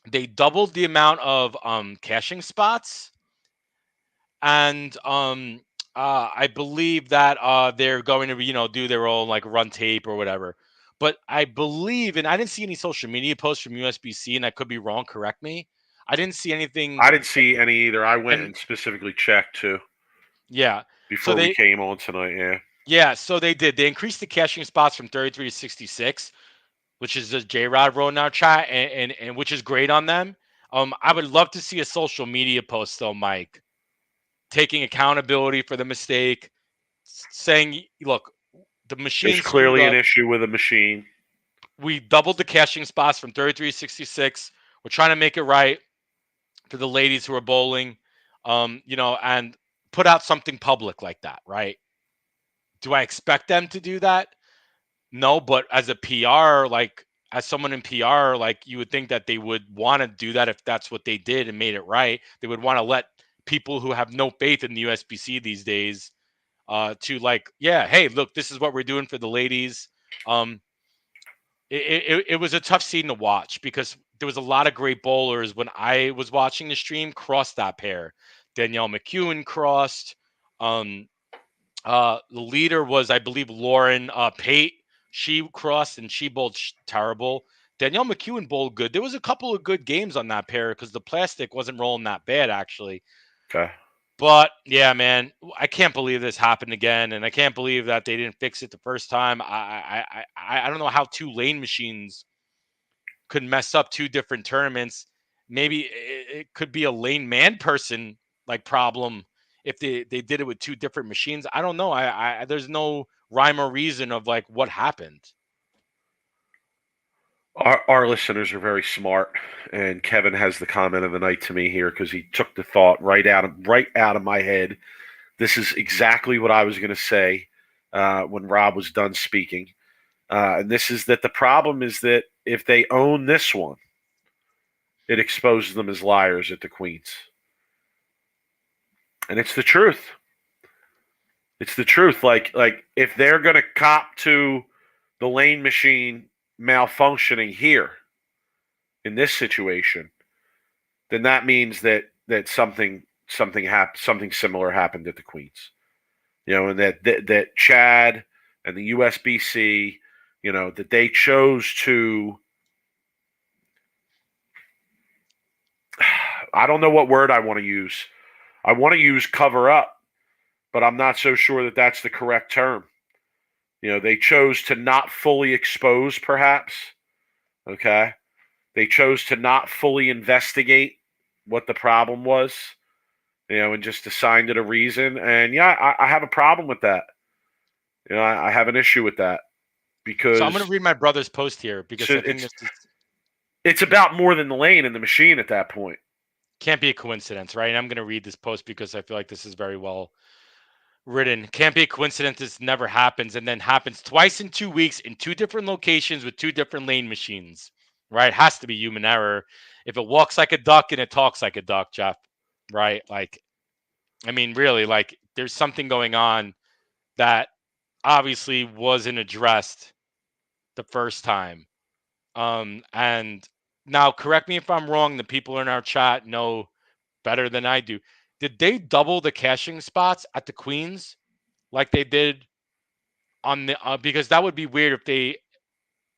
They doubled the amount of caching spots. And I believe that they're going to, do their own like run tape or whatever. But I believe, and I didn't see any social media posts from USBC, and I could be wrong. Correct me. I didn't see anything. I didn't see any either. I went And and specifically checked too yeah, so before we came on tonight. so they did. They increased the cashing spots from 33 to 66, which is the J-Rod wrote in our chat, and which is great on them. I would love to see a social media post though, Mike, taking accountability for the mistake, saying, "Look, the machine There's clearly screwed an up. issue with a machine. We doubled the cashing spots from 33 to 66. We're trying to make it right for the ladies who are bowling, and put out something public like that, right? Do I expect them to do that? No, but as a PR, like as someone in PR, like you would think that they would want to do that if that's what they did and made it right. They would want to let people who have no faith in the USBC these days to like, yeah, hey, look, this is what we're doing for the ladies. It was a tough scene to watch because there was a lot of great bowlers when I was watching the stream cross that pair. Danielle McEwen crossed. The leader was, I believe, Lauren Pate. She crossed and she bowled terrible. Danielle McEwen bowled good. There was a couple of good games on that pair because the plastic wasn't rolling that bad, actually. Okay. But yeah, man, I can't believe this happened again, and I can't believe that they didn't fix it the first time. I don't know how two lane machines could mess up two different tournaments. Maybe it could be a lane man person like problem if they did it with two different machines. I don't know. I there's no rhyme or reason of like what happened. Our listeners are very smart, and Kevin has the comment of the night to me here because he took the thought right out of my head. This is exactly what I was going to say when Rob was done speaking, and this is that the problem is that if they own this one, it exposes them as liars at the Queens, and it's the truth. It's the truth. Like if they're going to cop to the lane machine malfunctioning here in this situation, then that means that something similar happened at the Queens, and that Chad and the USBC, that they chose to. I don't know what word I want to use. I want to use cover up, but I'm not so sure that that's the correct term. They chose to not fully expose, perhaps. Okay. They chose to not fully investigate what the problem was, and just assigned it a reason. And yeah, I have a problem with that. I have an issue with that because. So I'm going to read my brother's post here because I think it's about more than the lane and the machine at that point. Can't be a coincidence, right? And I'm going to read this post because I feel like this is very well written. Can't be a coincidence. This never happens, and then happens twice in 2 weeks in two different locations with two different lane machines, right? Has to be human error. If it walks like a duck and it talks like a duck, Jeff, right? Like, I mean, really, like there's something going on that obviously wasn't addressed the first time. And now correct me if I'm wrong. The people in our chat know better than I do. Did they double the cashing spots at the Queens like they did on the because that would be weird if they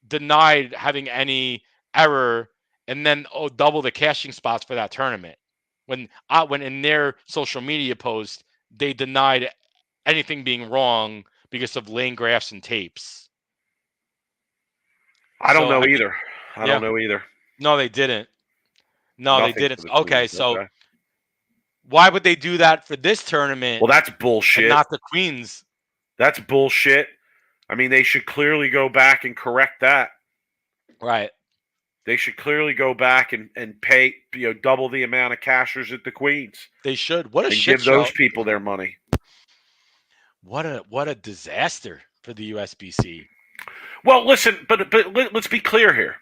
denied having any error and then double the cashing spots for that tournament when in their social media post they denied anything being wrong because of lane graphs and tapes. I don't know either. I don't know either. No, they didn't. No, they didn't. Okay, so why would they do that for this tournament? Well, that's bullshit. And not the Queens. That's bullshit. I mean, they should clearly go back and correct that. Right. They should clearly go back and pay double the amount of cashers at the Queens. They should. What a shit give those people their money. What a disaster for the USBC. Well, listen, but let's be clear here.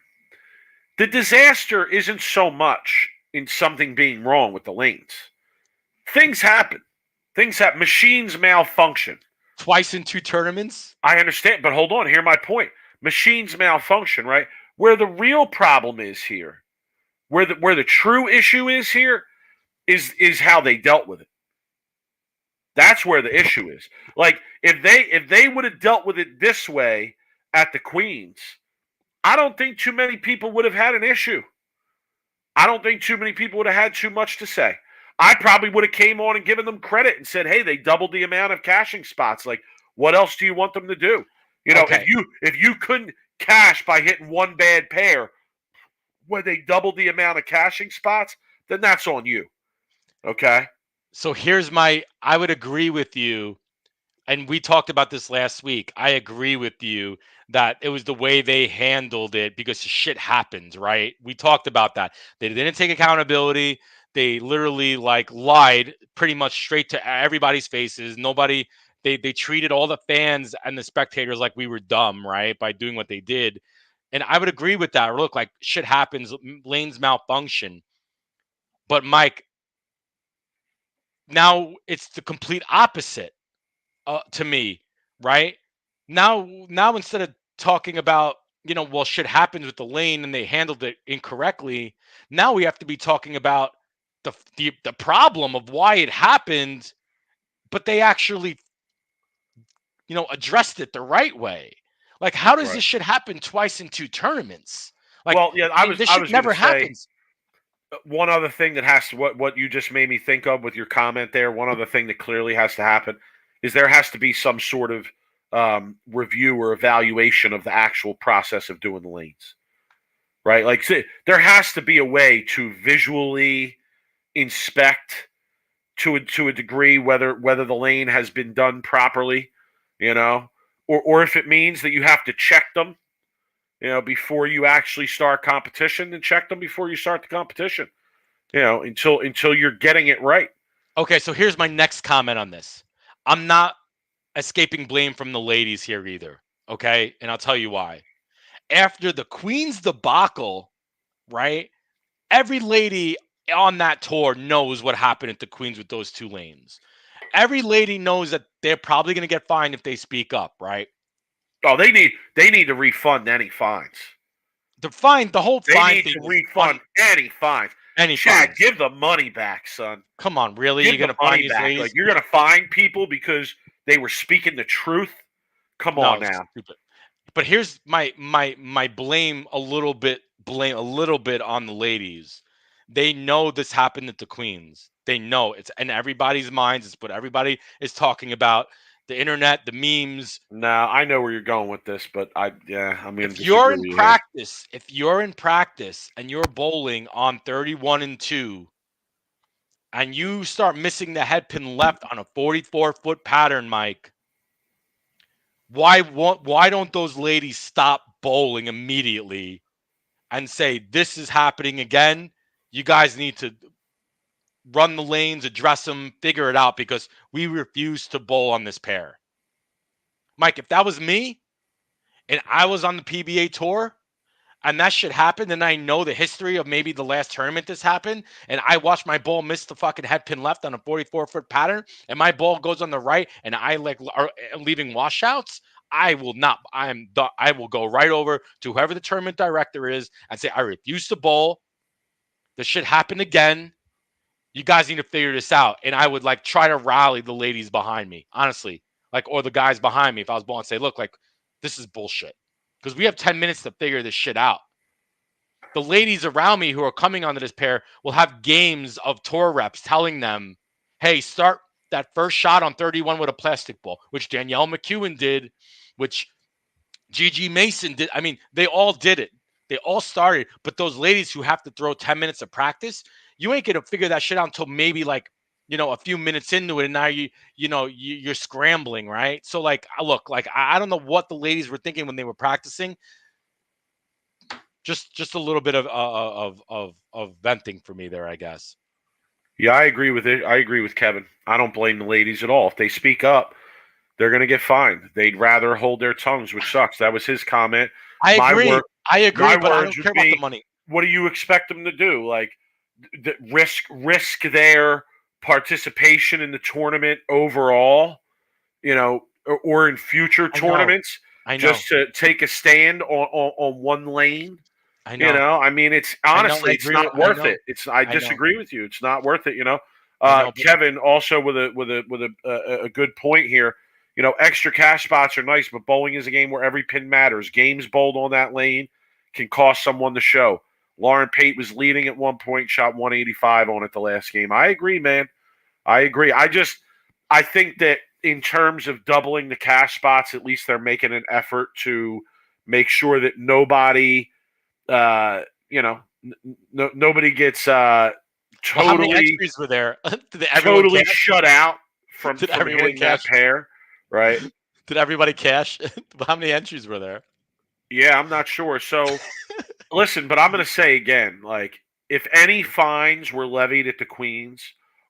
The disaster isn't so much in something being wrong with the lanes. Things happen. Machines malfunction. Twice in two tournaments? I understand, but hold on. Hear my point. Machines malfunction, right? Where the real problem is here, where the true issue is here, is how they dealt with it. That's where the issue is. Like if they would have dealt with it this way at the Queens, I don't think too many people would have had an issue. I don't think too many people would have had too much to say. I probably would have came on and given them credit and said, hey, they doubled the amount of cashing spots. Like, what else do you want them to do? You know, Okay. if you couldn't cash by hitting one bad pair where they doubled the amount of cashing spots, then that's on you. Okay? So here's I would agree with you, and we talked about this last week. I agree with you that it was the way they handled it because shit happens, right? We talked about that. They didn't take accountability. They literally like lied pretty much straight to everybody's faces. Nobody, they treated all the fans and the spectators like we were dumb, right? By doing what they did. And I would agree with that. Look, like shit happens, lanes malfunction. But Mike, now it's the complete opposite to me, right? Now instead of talking about, well, shit happens with the lane and they handled it incorrectly, now we have to be talking about the problem of why it happened, but they actually, addressed it the right way. Like, how does this shit happen twice in 2 tournaments? Like, well, yeah, this shit never happens. One other thing that has to, what you just made me think of with your comment there, one other thing that clearly has to happen is there has to be some sort of review or evaluation of the actual process of doing the lanes, right? Like, there has to be a way to visually inspect to a degree whether the lane has been done properly, or if it means that you have to check them, before you actually start competition, and check them before you start the competition, until you're getting it right. Okay, so here's my next comment on this. I'm not escaping blame from the ladies here either, okay? And I'll tell you why. After the Queens debacle, right? Every lady on that tour knows what happened at the Queens with those 2 lanes. Every lady knows that they're probably going to get fined if they speak up, right? Oh, they need to refund any fines. The whole fine thing. They need to refund any fines. Chad, give the money back, son. Come on, really? You're going to fine these ladies? Like, you're going to fine people because they were speaking the truth? Come on now. Stupid. But here's my blame a little bit on the ladies. They know this happened at the Queens. They know it's in everybody's minds. It's what everybody is talking about. The internet, the memes. No, I know where you're going with this, but if you're in practice and you're bowling on 31 and 2, and you start missing the head pin left on a 44-foot pattern, Mike, why don't those ladies stop bowling immediately and say, this is happening again? You guys need to run the lanes, address them, figure it out, because we refuse to bowl on this pair. Mike, if that was me and I was on the PBA tour and that shit happened, and I know the history of maybe the last tournament this happened, and I watched my ball miss the fucking head pin left on a 44-foot pattern, and my ball goes on the right, and I are leaving washouts, I will go right over to whoever the tournament director is and say, I refuse to bowl. This shit happened again. You guys need to figure this out. And I would try to rally the ladies behind me, honestly, or the guys behind me. If I was bowling, say, look, this is bullshit, because we have 10 minutes to figure this shit out. The ladies around me who are coming onto this pair will have games of tour reps telling them, hey, start that first shot on 31 with a plastic ball, which Danielle McEwen did, which Gigi Mason did. I mean, they all did it. They all started. But those ladies who have to throw 10 minutes of practice, you ain't going to figure that shit out until maybe a few minutes into it. And now you're scrambling, right? So look, I don't know what the ladies were thinking when they were practicing. Just a little bit of venting for me there, I guess. Yeah, I agree with it. I agree with Kevin. I don't blame the ladies at all. If they speak up, they're going to get fined. They'd rather hold their tongues, which sucks. That was his comment. I agree, but I don't care about the money. What do you expect them to do? Risk their participation in the tournament overall, or in future tournaments, just to take a stand on one lane? I know. It's honestly, it's not worth it. I disagree with you. It's not worth it. Kevin also with a good point here. extra cash spots are nice, but bowling is a game where every pin matters. Games bowled on that lane can cost someone the show. Lauren Pate was leading at one point, shot 185 on it the last game. I agree, man. I agree. I think that in terms of doubling the cash spots, at least they're making an effort to make sure that nobody, nobody gets How many totally entries were there? Did everyone totally cash? shut out from everyone hitting that cash? pair, right? Did everybody cash? How many entries were there? Yeah, I'm not sure. So, listen, but I'm going to say again, like, if any fines were levied at the Queens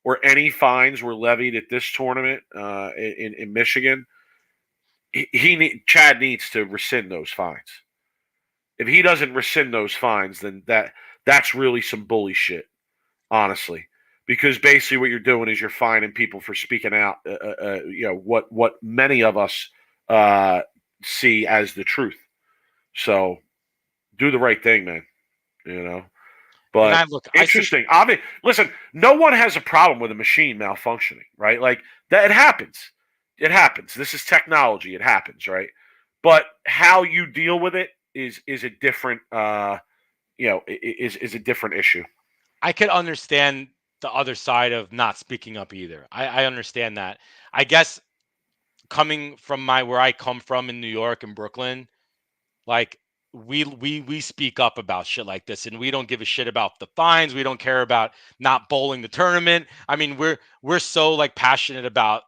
or any fines were levied at this tournament in Michigan, Chad needs to rescind those fines. If he doesn't rescind those fines, then that's really some bully shit, honestly. Because basically, what you're doing is you're fining people for speaking out. What many of us see as the truth. So, do the right thing, man. But interesting. Listen, no one has a problem with a machine malfunctioning, right? Like that, it happens. It happens. This is technology. It happens, right? But how you deal with it is a different, is a different issue. I could understand the other side of not speaking up either. I understand that. I guess coming from where I come from in New York and Brooklyn, like we speak up about shit like this, and we don't give a shit about the fines. We don't care about not bowling the tournament. I mean, we're so like passionate about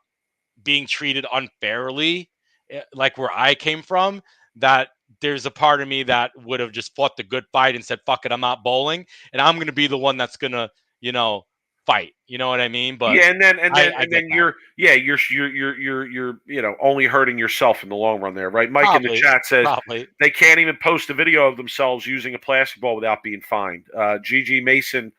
being treated unfairly, like where I came from, that there's a part of me that would have just fought the good fight and said, fuck it, I'm not bowling. And I'm going to be the one that's going to, fight. You know what I mean? But yeah, and then you're only hurting yourself in the long run there, right? Mike in the chat says they can't even post a video of themselves using a plastic ball without being fined. Gigi Mason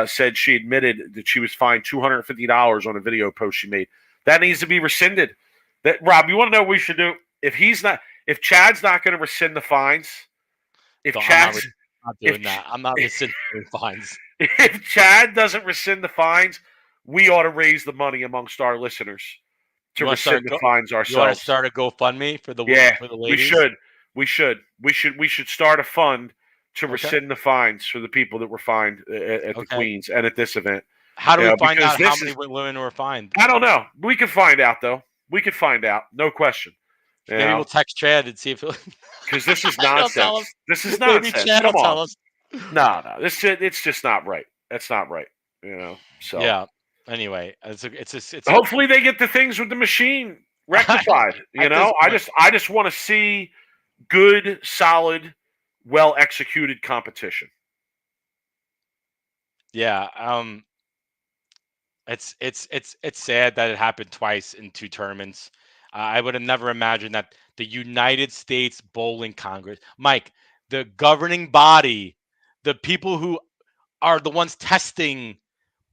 said she admitted that she was fined $250 on a video post she made. That needs to be rescinded. That Rob, you want to know what we should do? If Chad's not going to rescind the fines, I'm not rescinding fines. If Chad doesn't rescind the fines, we ought to raise the money amongst our listeners to rescind the fines ourselves. You want to start a GoFundMe for the for the ladies? We should start a fund to rescind the fines for the people that were fined at the Queens and at this event. How do we find out how many women were fined? I don't know. We can find out, though. We can find out. No question. Maybe we'll text Chad and see if because this is nonsense. This is nonsense. Maybe Chad will tell us. No. It's just not right. That's not right. So yeah. Anyway, it's hopefully they get the things with the machine rectified. I just want to see good, solid, well executed competition. Yeah. It's sad that it happened twice in two tournaments. I would have never imagined that the United States Bowling Congress, Mike, the governing body, the people who are the ones testing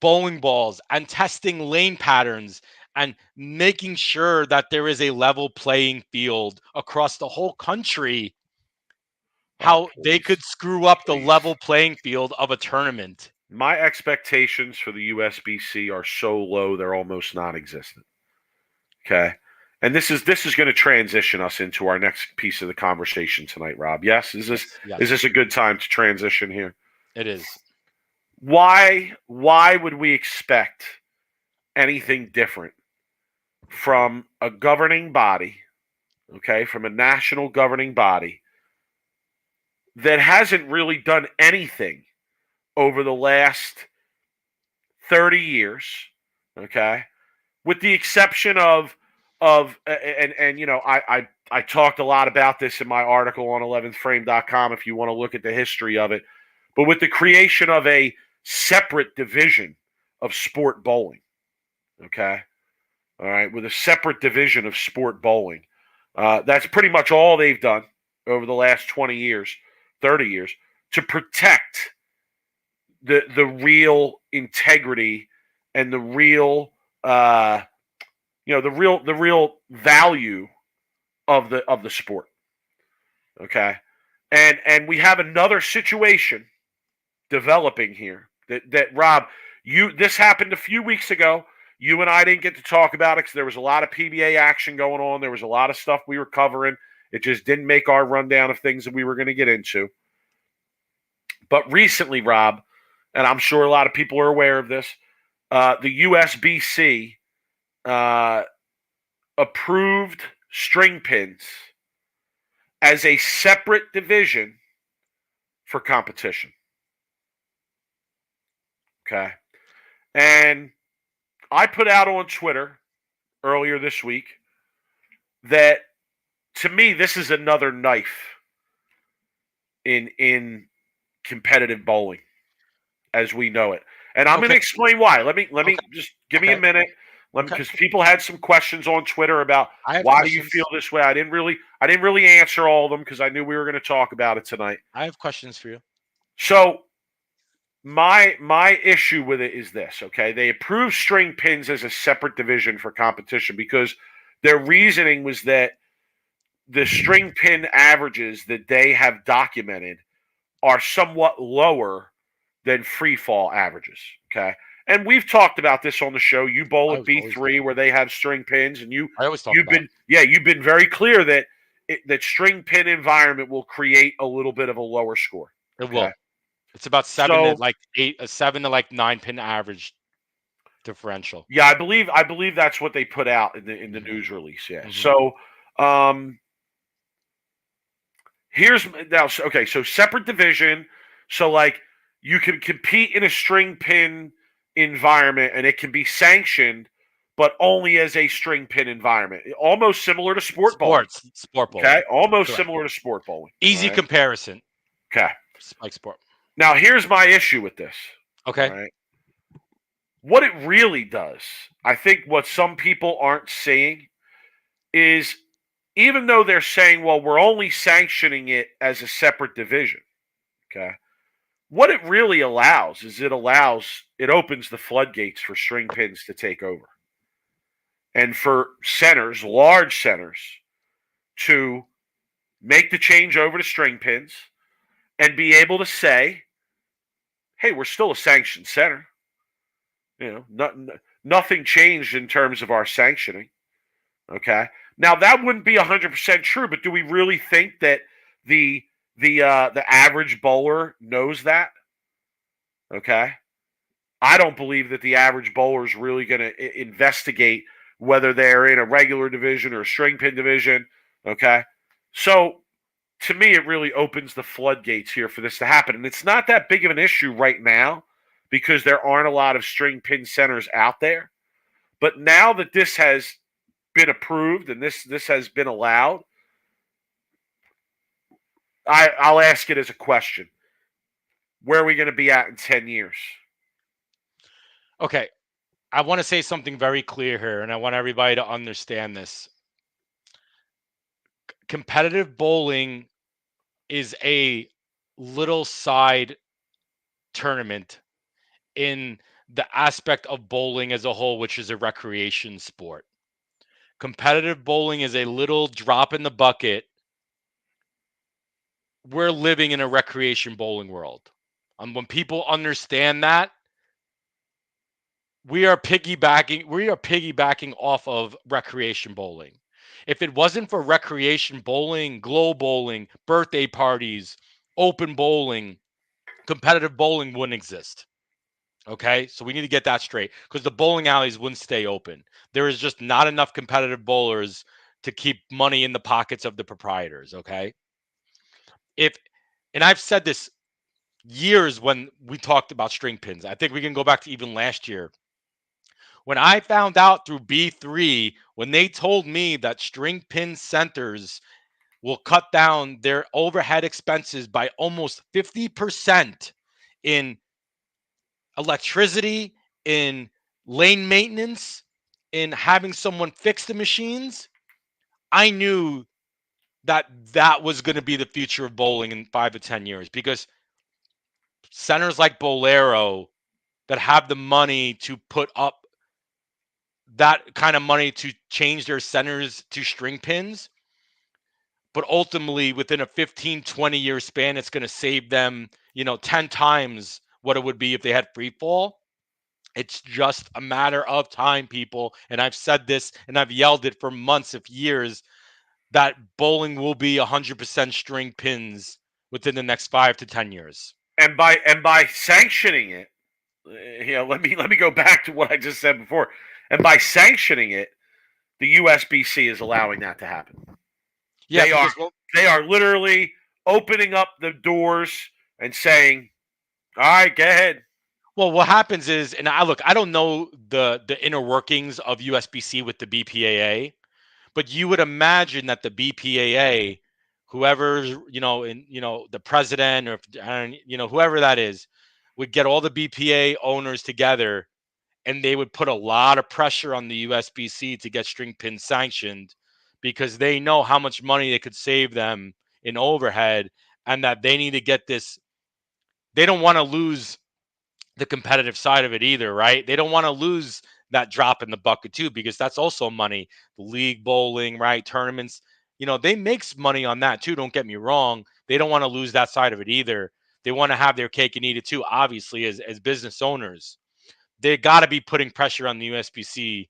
bowling balls and testing lane patterns and making sure that there is a level playing field across the whole country, how they could screw up the level playing field of a tournament. My expectations for the USBC are so low they're almost non-existent. Okay. And this is going to transition us into our next piece of the conversation tonight, Rob. Yes? Is this a good time to transition here? It is. Why would we expect anything different from a governing body, okay, from a national governing body that hasn't really done anything over the last 30 years, okay, with the exception of I talked a lot about this in my article on 11thframe.com if you want to look at the history of it, but with the creation of a separate division of sport bowling, okay, all right, with a separate division of sport bowling, that's pretty much all they've done over the last 20 years, 30 years to protect the real integrity and the real the real value of the sport. Okay. And we have another situation developing here that Rob, this happened a few weeks ago. You and I didn't get to talk about it because there was a lot of PBA action going on. There was a lot of stuff we were covering. It just didn't make our rundown of things that we were going to get into. But recently, Rob, and I'm sure a lot of people are aware of this, the USBC approved string pins as a separate division for competition. Okay. And I put out on Twitter earlier this week that, to me, this is another knife in competitive bowling as we know it. And I'm going to explain why. Let me just give me a minute. Because people had some questions on Twitter about why do you feel this way. I didn't really answer all of them because I knew we were going to talk about it tonight. I have questions for you. So my issue with it is this, okay? They approved string pins as a separate division for competition because their reasoning was that the string pin averages that they have documented are somewhat lower than free fall averages, okay? And we've talked about this on the show. You bowl at B3 where they have string pins, and you've been very clear that that string pin environment will create a little bit of a lower score. It will. It's about 7 to 9 pin average differential. Yeah, I believe that's what they put out in the news release. Yeah. Mm-hmm. So so separate division. So like you can compete in a string pin environment and it can be sanctioned, but only as a string pin environment. Almost similar to sport bowling. Okay. Almost similar to sport bowling. Easy comparison. Okay. Like sport. Now here's my issue with this. Okay. Right? What it really does, I think what some people aren't seeing is even though they're saying, well, we're only sanctioning it as a separate division, okay? What it really allows is it opens the floodgates for string pins to take over. And for centers, large centers, to make the change over to string pins and be able to say, hey, we're still a sanctioned center. You know, nothing changed in terms of our sanctioning. Okay. Now that wouldn't be 100% true, but do we really think that the average bowler knows that? Okay. I don't believe that the average bowler is really going to investigate whether they're in a regular division or a string pin division. Okay. So to me, it really opens the floodgates here for this to happen. And it's not that big of an issue right now because there aren't a lot of string pin centers out there. But now that this has been approved and this has been allowed, I'll ask it as a question. Where are we going to be at in 10 years? Okay. I want to say something very clear here, and I want everybody to understand this. Competitive bowling is a little side tournament in the aspect of bowling as a whole, which is a recreation sport. Competitive bowling is a little drop in the bucket. We're living in a recreation bowling world. When people understand that, we are piggybacking off of recreation bowling. If it wasn't for recreation bowling, glow bowling, birthday parties, open bowling, competitive bowling wouldn't exist. Okay, so we need to get that straight because the bowling alleys wouldn't stay open. There is just not enough competitive bowlers to keep money in the pockets of the proprietors. Okay, and I've said this years when we talked about string pins. I think we can go back to even last year. When I found out through B3, when they told me that string pin centers will cut down their overhead expenses by almost 50% in electricity, in lane maintenance, in having someone fix the machines, I knew that was going to be the future of bowling in 5 to 10 years because centers like Bolero that have the money to put up that kind of money to change their centers to string pins, but ultimately within a 15, 20-year span, it's going to save them, 10 times what it would be if they had free fall. It's just a matter of time, people. And I've said this and I've yelled it for months, if years, that bowling will be 100% string pins within the next 5 to 10 years. And by sanctioning it, let me go back to what I just said before. And by sanctioning it, the USBC is allowing that to happen. Yeah, they are literally opening up the doors and saying, "All right, go ahead." Well, what happens is, and I don't know the inner workings of USBC with the BPAA, but you would imagine that the BPAA, whoever's the president or whoever that is, would get all the BPA owners together, and they would put a lot of pressure on the USBC to get string pins sanctioned, because they know how much money they could save them in overhead, and that they need to get this. They don't want to lose the competitive side of it either, right? They don't want to lose that drop in the bucket too, because that's also money. The league bowling, right? Tournaments, they make money on that too. Don't get me wrong. They don't want to lose that side of it either. They want to have their cake and eat it too. Obviously, as business owners, they got to be putting pressure on the USBC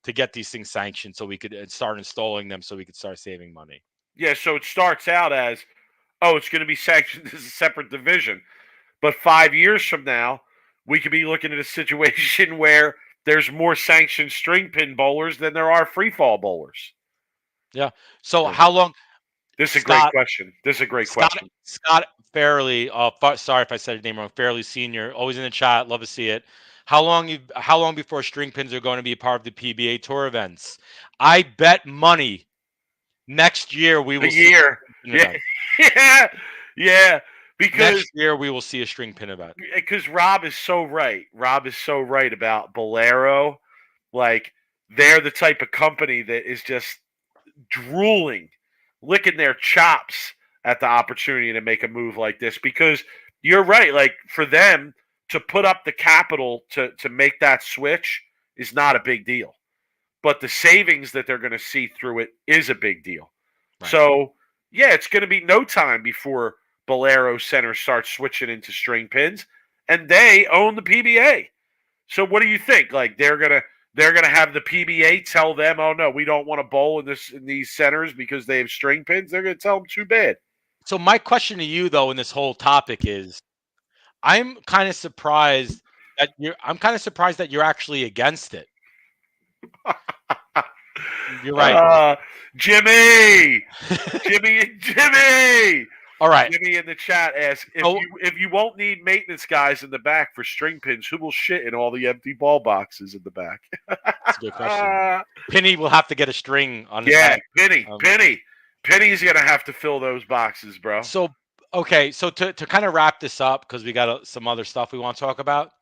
to get these things sanctioned, so we could start installing them, so we could start saving money. Yeah. So it starts out as, oh, it's going to be sanctioned as a separate division. But 5 years from now, we could be looking at a situation where there's more sanctioned string pin bowlers than there are free fall bowlers. Yeah. So how long? This is a great question. Question. Scott Fairley. Sorry if I said his name wrong. Fairley Senior, always in the chat. Love to see it. How long before string pins are going to be a part of the PBA Tour events? I bet money next year we will. Yeah. Because next year we will see a string pin event. Because Rob is so right. Rob is so right about Bowlero. Like, they're the type of company that is just drooling, licking their chops at the opportunity to make a move like this. Because you're right. Like, for them to put up the capital to make that switch is not a big deal. But the savings that they're going to see through it is a big deal. Right. So, yeah, it's going to be no time before Bowlero Center starts switching into string pins, and they own the PBA. So what do you think? Like, they're gonna have the PBA tell them, "Oh no, we don't want to bowl in these centers because they have string pins." They're gonna tell them too bad. So my question to you, though, in this whole topic is, I'm kind of surprised that you're actually against it. You're right, Jimmy. All right. Jimmy in the chat asks, if you won't need maintenance guys in the back for string pins, who will shit in all the empty ball boxes in the back? That's a good question. Penny will have to get a string on his back. Penny's going to have to fill those boxes, bro. So, okay, so to kind of wrap this up, because we got some other stuff we want to talk about,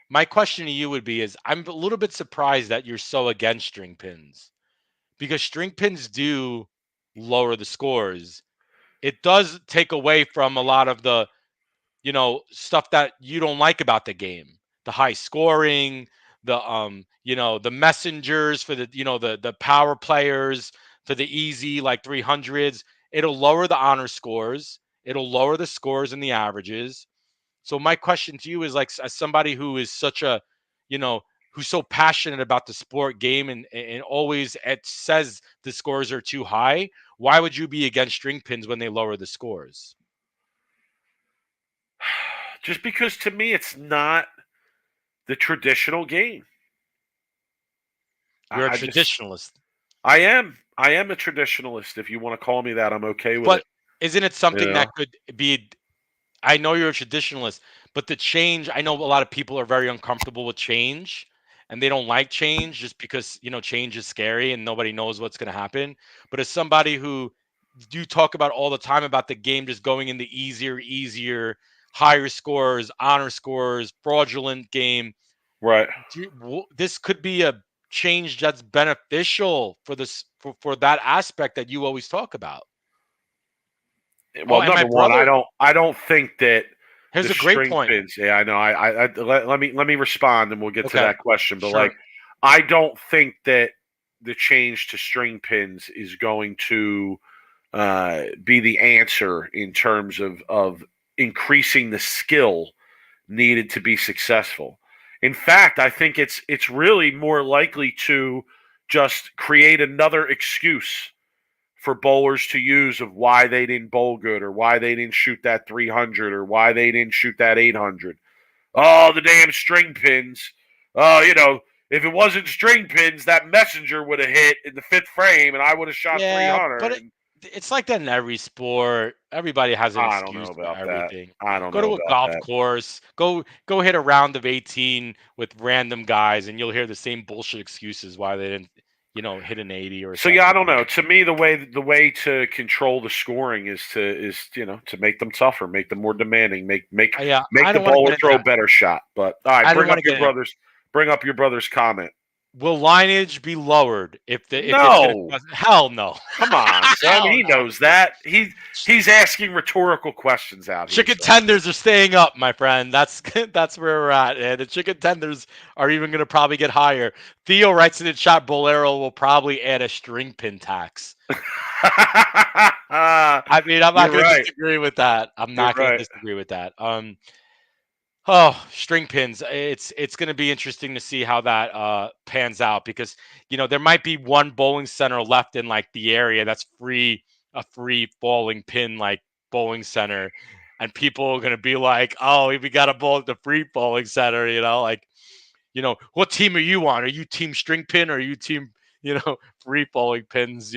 my question to you would be I'm a little bit surprised that you're so against string pins, because string pins do lower the scores. It does take away from a lot of the, stuff that you don't like about the game. The high scoring, the messengers for the power players for the easy, like 300s. It'll lower the honor scores. It'll lower the scores and the averages. So my question to you is, like, as somebody who is such a, who's so passionate about the sport game and always says the scores are too high, why would you be against string pins when they lower the scores? Just because, to me, it's not the traditional game. You're a traditionalist. I am a traditionalist. If you want to call me that, I'm okay with it. But isn't it something that could be? I know you're a traditionalist, but the change, I know a lot of people are very uncomfortable with change, and they don't like change just because, change is scary and nobody knows what's going to happen. But as somebody who you talk about all the time about the game just going into easier, higher scores, honor scores, fraudulent game. Right. This could be a change that's beneficial for this, for that aspect that you always talk about. Well, number one, I don't think that. Here's a great point. Pins, yeah, I know. Let me respond, and we'll get to that question. But I don't think that the change to string pins is going to be the answer in terms of increasing the skill needed to be successful. In fact, I think it's really more likely to just create another excuse for bowlers to use of why they didn't bowl good or why they didn't shoot that 300 or why they didn't shoot that 800. Oh, the damn string pins. Oh, if it wasn't string pins, that messenger would have hit in the 5th frame and I would have shot Yeah, 300. but it's like that in every sport. Everybody has an I don't know excuse for about that. everything. I don't Go know to a about golf that. course. Go hit a round of 18 with random guys, and you'll hear the same bullshit excuses why they didn't, hit an 80 or So yeah, I 70. don't know. To me, the way to control the scoring is to make them tougher, make them more demanding, make Yeah, I the don't want to bowler get into throw a that. better shot. But all right, I don't want to get into. bring up your brother's comment. Will lineage be lowered if it's gonna No, cause? Hell no. come on, son. Hell He no. knows that. He's asking rhetorical questions out here. Chicken son. tenders are staying up, my friend. That's where we're at, and the chicken tenders are even going to probably get higher. Theo writes in the chat, Bolero will probably add a string pin tax. I mean, I'm not going to disagree with that. I'm not going to disagree with that. String pins. It's going to be interesting to see how that pans out because there might be one bowling center left in like the area that's a free falling pin like bowling center, and people are going to be like, "Oh, we got to bowl at the free bowling center," what team are you on? Are you team string pin or are you team free bowling pins?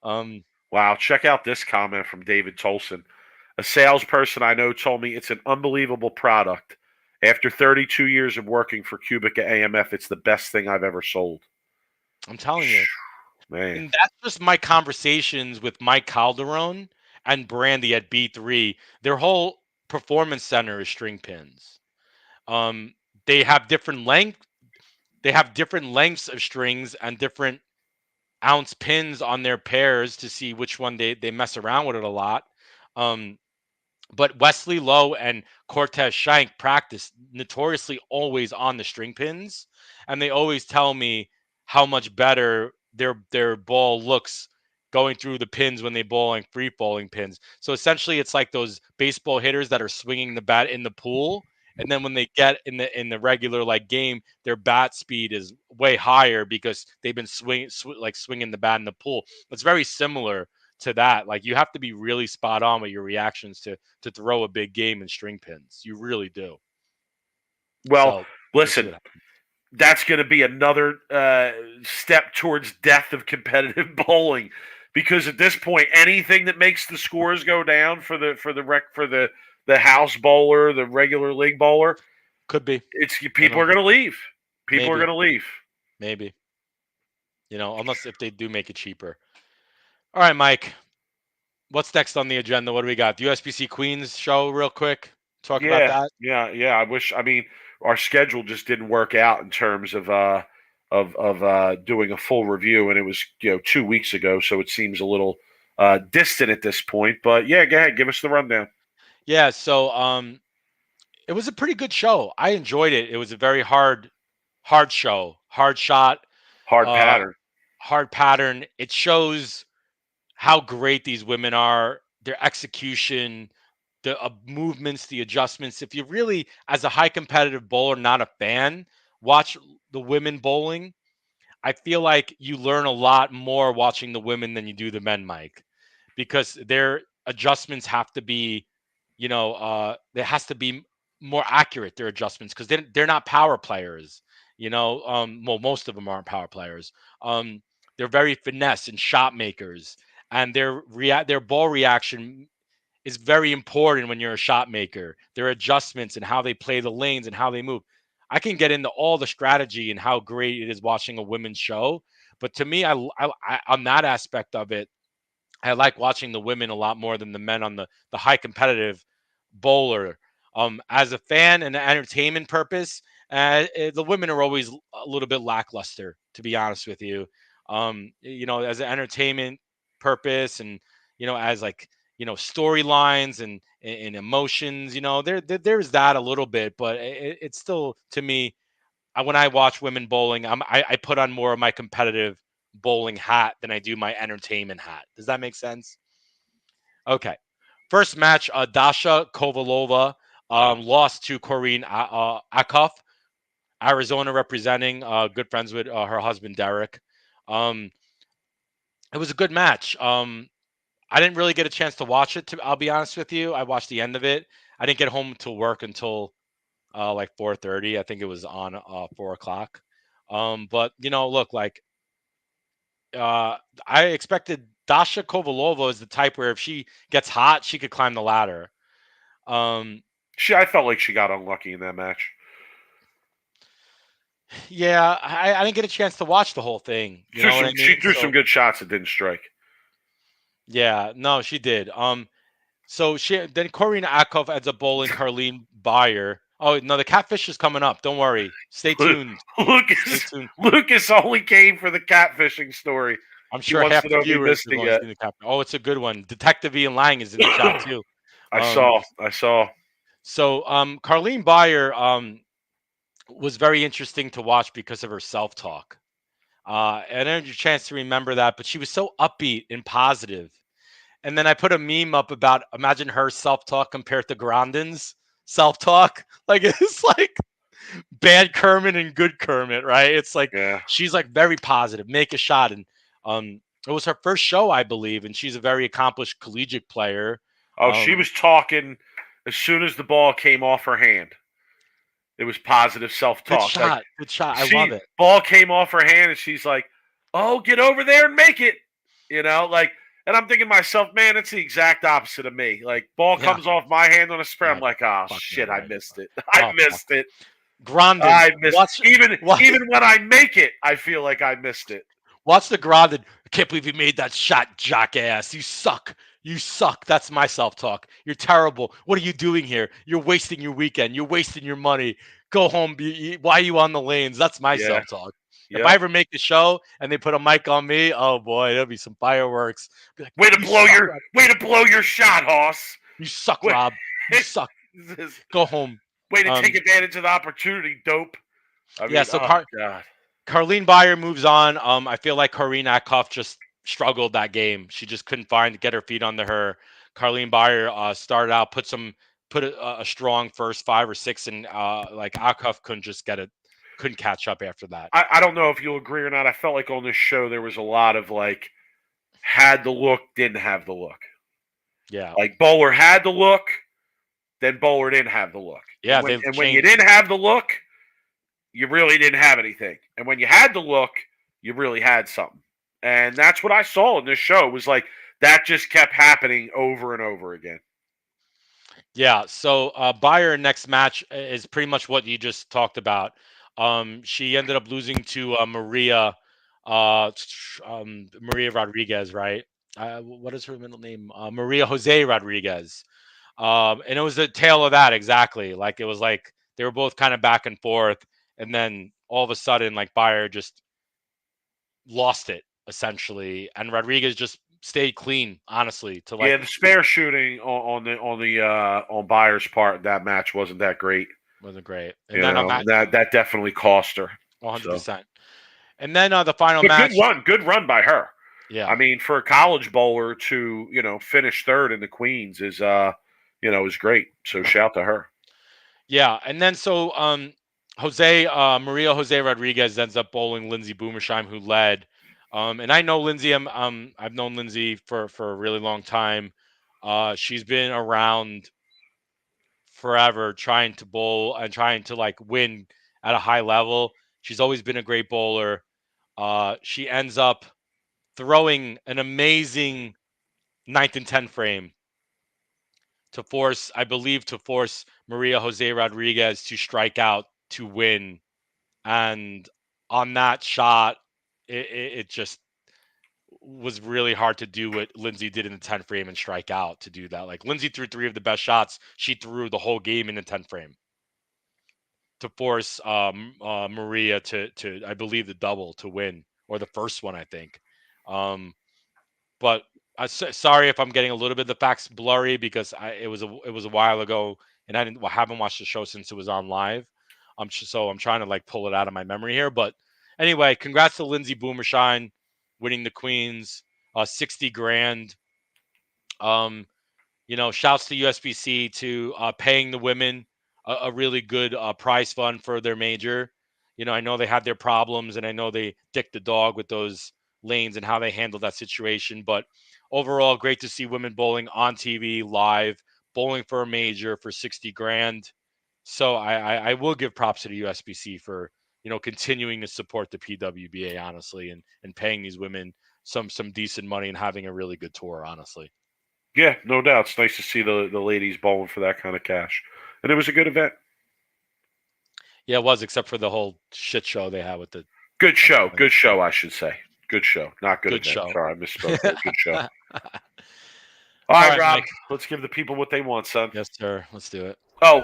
Wow, check out this comment from David Tolson. A salesperson I know told me it's an unbelievable product. After 32 years of working for Cubica AMF, it's the best thing I've ever sold. I'm telling you. Man. And that's just my conversations with Mike Calderon and Brandy at B3. Their whole performance center is string pins. They have different length. They have different lengths of strings and different ounce pins on their pairs to see which one they mess around with it a lot. But Wesley Lowe and Cortez Shank practice notoriously always on the string pins, and they always tell me how much better their ball looks going through the pins when they bowl on free falling pins. So essentially, it's like those baseball hitters that are swinging the bat in the pool, and then when they get in the regular like game, their bat speed is way higher because they've been swinging the bat in the pool. It's very similar to that. Like you have to be really spot on with your reactions to throw a big game in string pins. You really do. Well, listen, that's going to be another step towards death of competitive bowling, because at this point, anything that makes the scores go down for the house bowler, the regular league bowler, could be. People are going to leave. People are going to leave. Maybe. Unless if they do make it cheaper. All right, Mike. What's next on the agenda? What do we got? The USBC Queens show, real quick. Talk about that. Yeah. I mean, our schedule just didn't work out in terms of doing a full review, and it was 2 weeks ago, so it seems a little distant at this point. But yeah, go ahead, give us the rundown. Yeah, so it was a pretty good show. I enjoyed it. It was a very hard show, hard shot, hard pattern. It shows how great these women are, their execution, the movements, the adjustments. If you really, as a high competitive bowler, not a fan, watch the women bowling, I feel like you learn a lot more watching the women than you do the men, Mike, because their adjustments have to be, there has to be more accurate, their adjustments, because they're not power players, well, most of them aren't power players. They're very finesse and shot makers. And their ball reaction is very important when you're a shot maker. Their adjustments and how they play the lanes and how they move. I can get into all the strategy and how great it is watching a women's show. But to me, I on that aspect of it, I like watching the women a lot more than the men on the high competitive bowler. As a fan and an entertainment purpose, the women are always a little bit lackluster, to be honest with you. As an entertainment purpose and as storylines and emotions, there's that a little bit, but it's still, to me, when I watch women bowling, I put on more of my competitive bowling hat than I do my entertainment hat. Does that make sense? Okay, first match, Dasha Kovalova lost to Corinne Akhoff. Arizona representing, good friends with her husband Derek. It was a good match. I didn't really get a chance to watch it. I'll be honest with you. I watched the end of it. I didn't get home to work until like 4:30. I think it was on 4 o'clock. But look, like I expected Dasha Kovalova is the type where if she gets hot, she could climb the ladder. I felt like she got unlucky in that match. Yeah, I didn't get a chance to watch the whole thing. You know what I mean? She threw some good shots that didn't strike. Yeah, no, she did. So then Corina Akov ends up bowling Carleen Bayer. Oh no, the catfish is coming up. Don't worry. Stay tuned. Stay tuned. Lucas only came for the catfishing story. I'm sure half the viewers have seen the catfish. Oh, it's a good one. Detective Ian Lang is in the chat too. I saw. So Carleen Bayer was very interesting to watch because of her self-talk. I didn't have a chance to remember that, but she was so upbeat and positive. And then I put a meme up about imagine her self-talk compared to Grandin's self-talk. Like it's like bad Kermit and good Kermit, right? It's like she's like very positive, make a shot. And it was her first show, I believe, and she's a very accomplished collegiate player. Oh, she was talking as soon as the ball came off her hand. It was positive self-talk. Good shot. I love it. Ball came off her hand, and she's like, "Oh, get over there and make it." You know, like, and I'm thinking to myself, man, it's the exact opposite of me. Like, ball comes off my hand on a spray, I'm like, "Oh shit, I missed it. I missed it." Grandin, I missed it. Even when I make it, I feel like I missed it. Watch the Grandin. I can't believe you made that shot, jackass. You suck. You suck. That's my self-talk. You're terrible. What are you doing here? You're wasting your weekend. You're wasting your money. Go home. Why are you on the lanes? That's my self-talk. If I ever make the show and they put a mic on me, oh boy, there'll be some fireworks. Be like, way to blow your shot, Hoss. You suck, Rob. You suck. Go home. Way to take advantage of the opportunity, dope. God. Carleen Bayer moves on. I feel like Corina Akov just struggled that game. She just couldn't get her feet under her. Carleen Bayer started out, put a strong first 5 or 6, and like Akov couldn't catch up after that. I don't know if you'll agree or not. I felt like on this show there was a lot of like had the look, didn't have the look. Yeah, like Bowler had the look, then Bowler didn't have the look. Yeah, and when you didn't have the look, you really didn't have anything. And when you had the look, you really had something. And that's what I saw in this show. It was like that just kept happening over and over again. Yeah. So Bayer next match is pretty much what you just talked about. She ended up losing to Maria Rodriguez, right? What is her middle name? Maria Jose Rodriguez. And it was a tale of that exactly. Like it was like they were both kind of back and forth. And then all of a sudden, like Bayer just lost it essentially, and Rodriguez just stayed clean. Honestly, the spare shooting on Bayer's part, that match wasn't that great. Wasn't great, and that definitely cost her 100%. And then the final match, good run by her. Yeah, I mean, for a college bowler to finish third in the Queens is is great. So shout to her. Yeah, and then so Maria Jose Rodriguez ends up bowling Lindsay Boomersheim, who led. And I know Lindsay. I've known Lindsay for a really long time. She's been around forever, trying to bowl and trying to like win at a high level. She's always been a great bowler. She ends up throwing an amazing 9th and 10th frame to force Maria Jose Rodriguez to strike out to win. And on that shot, it just was really hard to do what Lindsay did in the 10th frame and strike out to do that. Like Lindsay threw 3 of the best shots. She threw the whole game in the 10th frame to force Maria to I believe the double to win, or the first one, I think. But sorry if I'm getting a little bit of the facts blurry because it was a while ago and I haven't watched the show since it was on live. So I'm trying to like pull it out of my memory here. But anyway, congrats to Lindsay Boomersheim winning the Queens, $60,000. Shouts to USBC to paying the women a really good prize fund for their major. I know they had their problems, and I know they dicked the dog with those lanes and how they handled that situation. But overall, great to see women bowling on TV live, bowling for a major for 60 grand. So I will give props to the USBC for, continuing to support the PWBA, honestly, and paying these women some decent money and having a really good tour, honestly. Yeah, no doubt. It's nice to see the ladies bowling for that kind of cash. And it was a good event. Yeah, it was, except for the whole shit show they had with the Good show. Good show, I should say. Good show. Not good event. show. Sorry, I misspoke. Good show. All right, Rob. Mike. Let's give the people what they want, son. Yes, sir. Let's do it. Oh,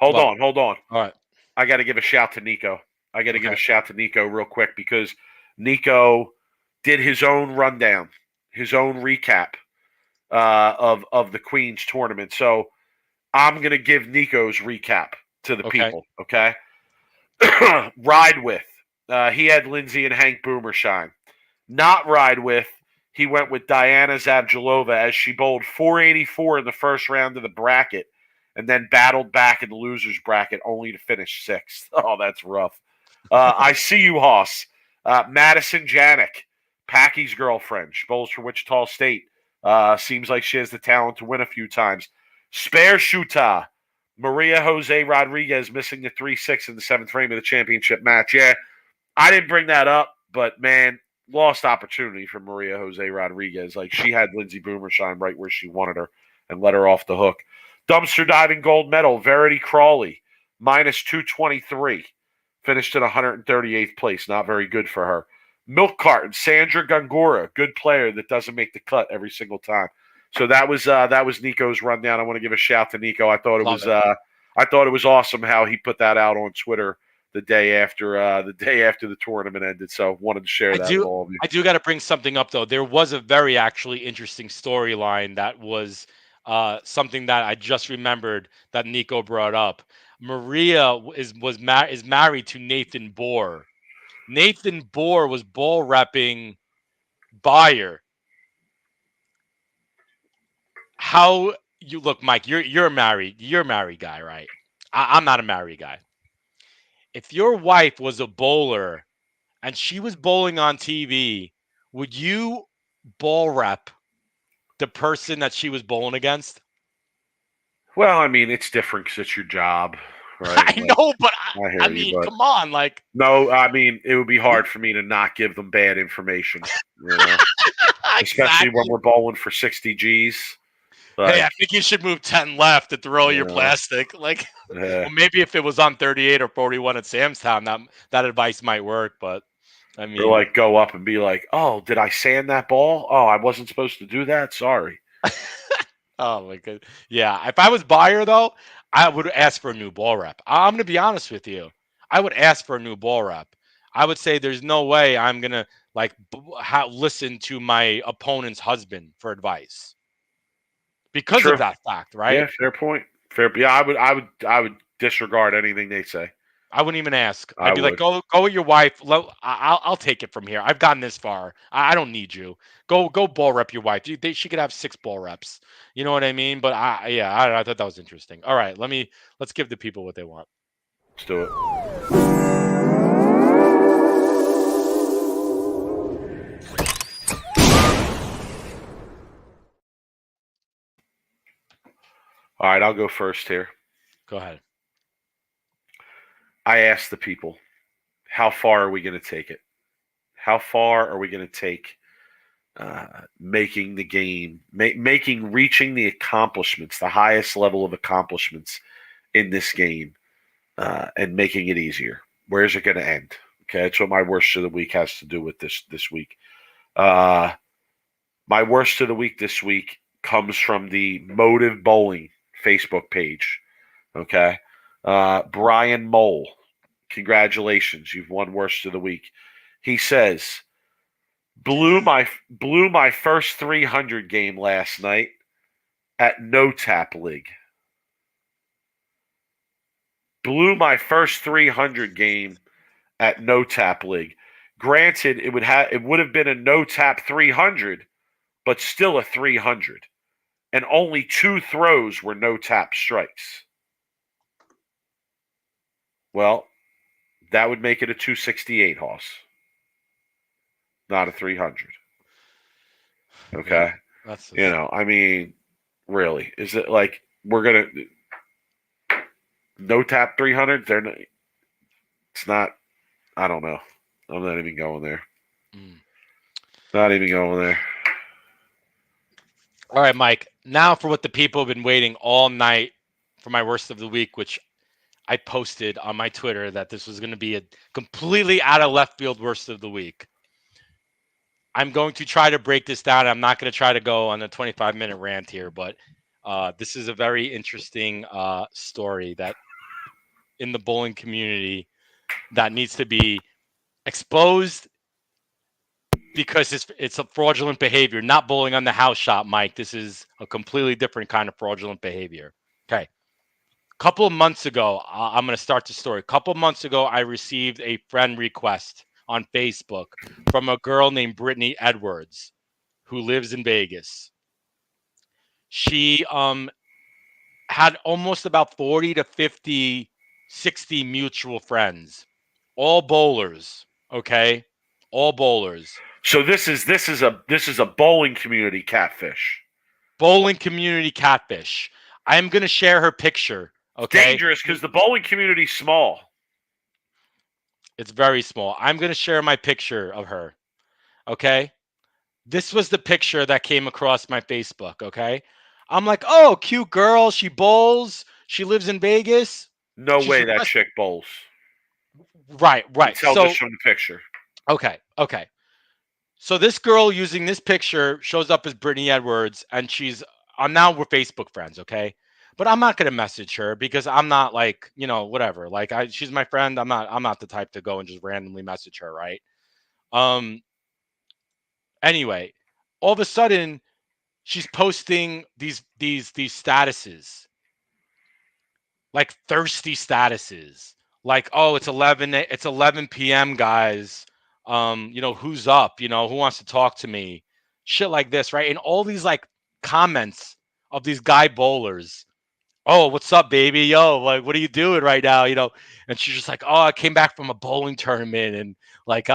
hold on. All right. I got to give a shout to Nico. Give a shout to Nico real quick because Nico did his own rundown, his own recap of the Queens tournament. So I'm going to give Nico's recap to the people, okay? Ride with. He had Lindsay and Hank Boomershine. Not ride with. He went with Diana Zavjalova as she bowled 484 in the first round of the bracket and then battled back in the loser's bracket only to finish sixth. Oh, that's rough. I see you, Hoss. Madison Janik, Packy's girlfriend. She bowls for Wichita State. Seems like she has the talent to win a few times. Spare Shuta, Maria Jose Rodriguez missing the 3-6 in the seventh frame of the championship match. Yeah, I didn't bring that up, but man, lost opportunity for Maria Jose Rodriguez. Like, she had Lindsay Boomershine right where she wanted her and let her off the hook. Dumpster diving gold medal, Verity Crawley, minus 223. Finished in 138th place. Not very good for her. Milk carton, Sandra Gongora, good player that doesn't make the cut every single time. So that was Nico's rundown. I want to give a shout to Nico. I thought it was awesome how he put that out on Twitter the day after the tournament ended. So wanted to share that with all of you. I do got to bring something up though. There was a very actually interesting storyline that was something that I just remembered that Nico brought up. Maria is married to Nathan Bohr. Nathan Bohr was ball repping Bayer. How you look, Mike? You're married. You're a married guy, right? I'm not a married guy. If your wife was a bowler and she was bowling on TV, would you ball rep the person that she was bowling against? Well, I mean, it's different because it's your job, right? I know, but I mean, come on, like. No, I mean, it would be hard for me to not give them bad information, especially when we're bowling for 60 G's. Hey, I think you should move 10 left to throw your plastic. Like, well, maybe if it was on 38 or 41 at Sam's Town, that advice might work. But I mean, or like go up and be like, "Oh, did I sand that ball? Oh, I wasn't supposed to do that. Sorry." Oh my god, yeah. If I was Bayer though, I would ask for a new ball rep. I'm gonna be honest with you. I would ask for a new ball rep. I would say there's no way I'm gonna listen to my opponent's husband for advice. Because of that fact, right? Yeah, fair point. Yeah, I would disregard anything they say. I wouldn't even ask. I'd be like, go with your wife. I'll take it from here. I've gotten this far. I don't need you. Go ball rep your wife. She could have 6 ball reps. You know what I mean? But I thought that was interesting. All right, let's give the people what they want. Let's do it. All right, I'll go first here. Go ahead. I asked the people, how far are we going to take it? How far are we going to take making the game, reaching the accomplishments, the highest level of accomplishments in this game, and making it easier? Where's it going to end? Okay, that's what my worst of the week has to do with this week. My worst of the week this week comes from the Motive Bowling Facebook page. Okay. Brian Mole, congratulations. You've won worst of the week. He says, blew my first 300 game last night at No Tap League. Blew my first 300 game at No Tap League. Granted, it would have been a No Tap 300, but still a 300. And only 2 throws were no tap strikes. Well, that would make it a 268 Hoss, not a 300. Okay, Yeah, that's I mean, really, is it like we're gonna no tap 300? They're not. It's not. I don't know. I'm not even going there. Not even going there. All right, Mike. Now for what the people have been waiting all night for my worst of the week, which I posted on my Twitter that this was going to be a completely out of left field worst of the week. I'm going to try to break this down. I'm not going to try to go on a 25-minute rant here, but this is a very interesting story that in the bowling community that needs to be exposed because it's a fraudulent behavior, not bowling on the house shop, Mike. This is a completely different kind of fraudulent behavior. Okay. A couple of months ago, I'm going to start the story. A couple of months ago, I received a friend request on Facebook from a girl named Brittany Edwards who lives in Vegas. She had almost about 40 to 50, 60 mutual friends, all bowlers, okay? All bowlers. So this is a bowling community catfish. Bowling community catfish. I am going to share her picture. Okay. Dangerous because the bowling community's small. It's very small. I'm going to share my picture of her. Okay. This was the picture that came across my Facebook. Okay. I'm like, oh, cute girl. She bowls. She lives in Vegas. No She's way that chick bowls. Right. Tell So, just from the picture. Okay. So this girl using this picture shows up as Brittany Edwards, and now we're Facebook friends, okay? But I'm not gonna message her because I'm not like, whatever. Like she's my friend. I'm not the type to go and just randomly message her, right? Anyway, all of a sudden, she's posting these statuses, like thirsty statuses, like, oh, it's 11 p.m. guys. Who's up? Who wants to talk to me? Shit like this, right? And all these like comments of these guy bowlers. Oh, what's up, baby? Yo, like, what are you doing right now? And she's just like, oh, I came back from a bowling tournament and like,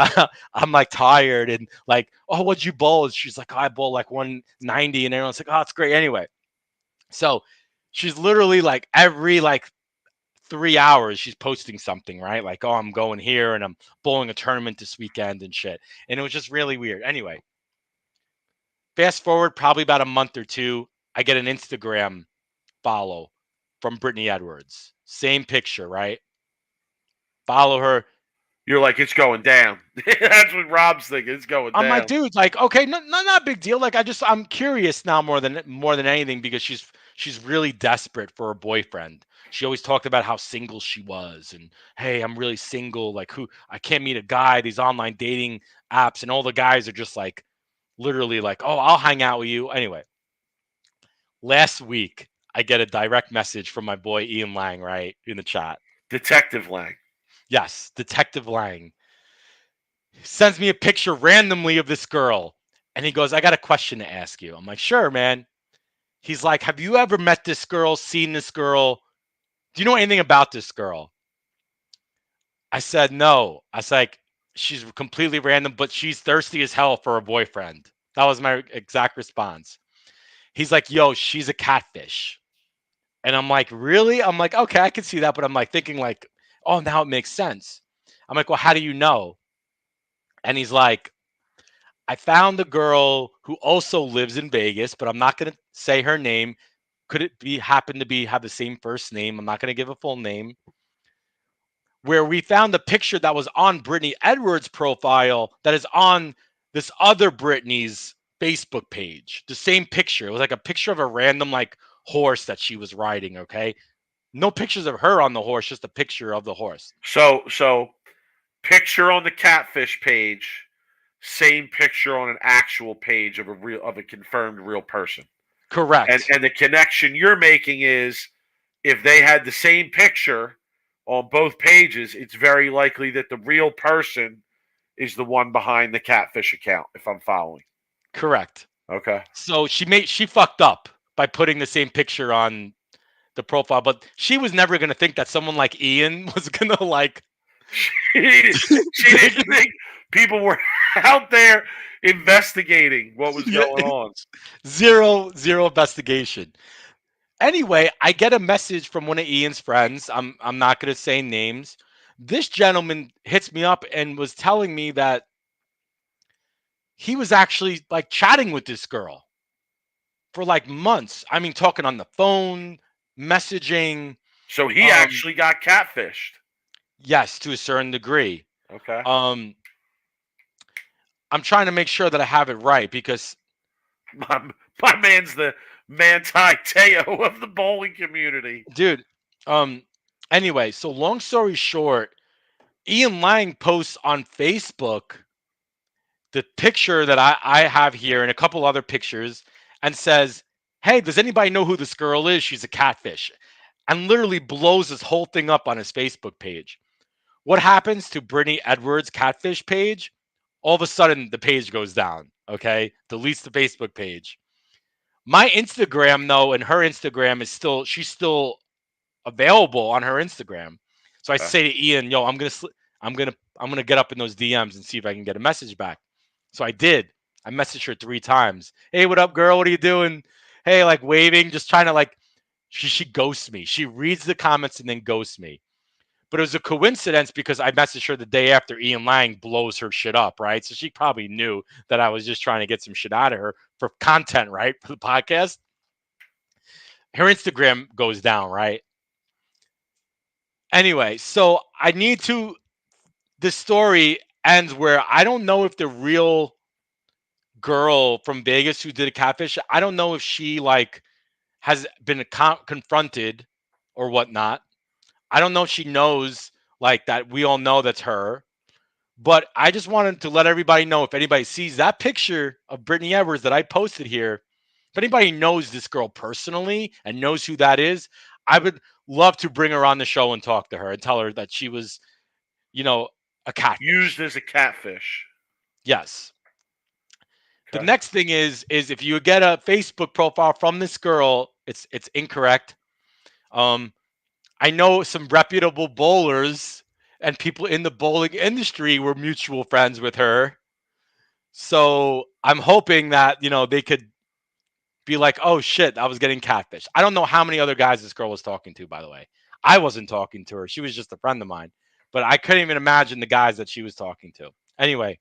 I'm like tired and like, oh, what'd you bowl? And she's like, oh, I bowl like 190. And everyone's like, oh, it's great. Anyway, so she's literally like every like 3 hours she's posting something, right? Like, oh, I'm going here and I'm bowling a tournament this weekend and shit. And it was just really weird. Anyway, fast forward probably about a month or two, I get an Instagram follow from Brittany Edwards. Same picture, right? Follow her. You're like, it's going down. That's what Rob's thinking. It's going down. I'm like, dude, like, okay, not a big deal. Like, I'm curious now more than anything because she's really desperate for a boyfriend. She always talked about how single she was and, hey, I'm really single. Like, I can't meet a guy, these online dating apps, and all the guys are just like, literally like, oh, I'll hang out with you. Anyway, last week, I get a direct message from my boy Ian Lang, right, in the chat. Detective Lang. Yes, Detective Lang. He sends me a picture randomly of this girl. And he goes, I got a question to ask you. I'm like, sure, man. He's like, have you ever met this girl, seen this girl? Do you know anything about this girl? I said, no. I was like, she's completely random, but she's thirsty as hell for a boyfriend. That was my exact response. He's like, yo, she's a catfish. And I'm like, really? I'm like, okay, I can see that. But I'm like thinking like, oh, now it makes sense. I'm like, well, how do you know? And he's like, I found a girl who also lives in Vegas, but I'm not going to say her name. Could it happen to have the same first name? I'm not going to give a full name. Where we found a picture that was on Brittany Edwards' profile that is on this other Brittany's Facebook page. The same picture. It was like a picture of a random like horse that she was riding. Okay, no pictures of her on the horse, just a picture of the horse. So picture on the catfish page, same picture on an actual page of a confirmed real person. Correct. And the connection you're making is if they had the same picture on both pages, it's very likely that the real person is the one behind the catfish account, if I'm following. Correct. Okay. So she fucked up by putting the same picture on the profile, but she was never going to think that someone like Ian was going to like She didn't think people were out there investigating what was going on. Zero investigation. Anyway, I get a message from one of Ian's friends. I'm not going to say names. This gentleman hits me up and was telling me that he was actually like chatting with this girl for like months. I mean, talking on the phone, messaging. So he actually got catfished. Yes, to a certain degree. Okay. I'm trying to make sure that I have it right because my man's the Manti Te'o of the bowling community. Dude, anyway, so long story short, Ian Lang posts on Facebook the picture that I have here and a couple other pictures and says, "Hey, does anybody know who this girl is? She's a catfish." And literally blows this whole thing up on his Facebook page. What happens to Brittany Edwards' catfish page? All of a sudden, the page goes down, okay? Deletes the Facebook page. My Instagram, though, and her Instagram she's still available on her Instagram. So I say to Ian, "Yo, I'm gonna get up in those DMs and see if I can get a message back." So I did. I messaged her 3 times. "Hey, what up, girl? What are you doing?" Hey, like waving, just trying to like. She ghosts me. She reads the comments and then ghosts me. But it was a coincidence because I messaged her the day after Ian Lang blows her shit up, right? So she probably knew that I was just trying to get some shit out of her for content, right? For the podcast. Her Instagram goes down, right? Anyway, so the story ends where I don't know if the real girl from Vegas who did a catfish, I don't know if she like has been confronted or whatnot. I don't know if she knows like that we all know that's her. But I just wanted to let everybody know, if anybody sees that picture of Brittany Edwards that I posted here, if anybody knows this girl personally and knows who that is, I would love to bring her on the show and talk to her and tell her that she was, a catfish. Used as a catfish. Yes. Okay. The next thing is if you get a Facebook profile from this girl, it's incorrect. I know some reputable bowlers and people in the bowling industry were mutual friends with her. So I'm hoping that, they could be like, "Oh shit, I was getting catfished." I don't know how many other guys this girl was talking to, by the way. I wasn't talking to her. She was just a friend of mine. But I couldn't even imagine the guys that she was talking to. Anyway,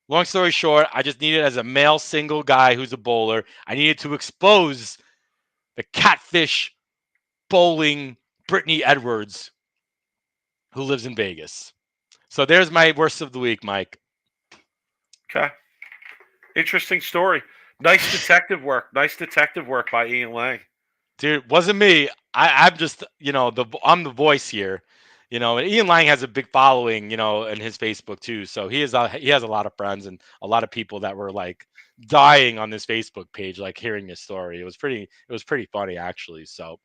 long story short, I just needed, as a male single guy who's a bowler, I needed to expose the catfish bowling Brittany Edwards, who lives in Vegas. So there's my worst of the week, Mike. Okay. Interesting story. Nice detective work. Nice detective work by Ian Lang. Dude, wasn't me. I'm just, I'm the voice here. And Ian Lang has a big following, in his Facebook too. So he has a lot of friends and a lot of people that were like dying on this Facebook page, like hearing his story. It was pretty funny actually. So,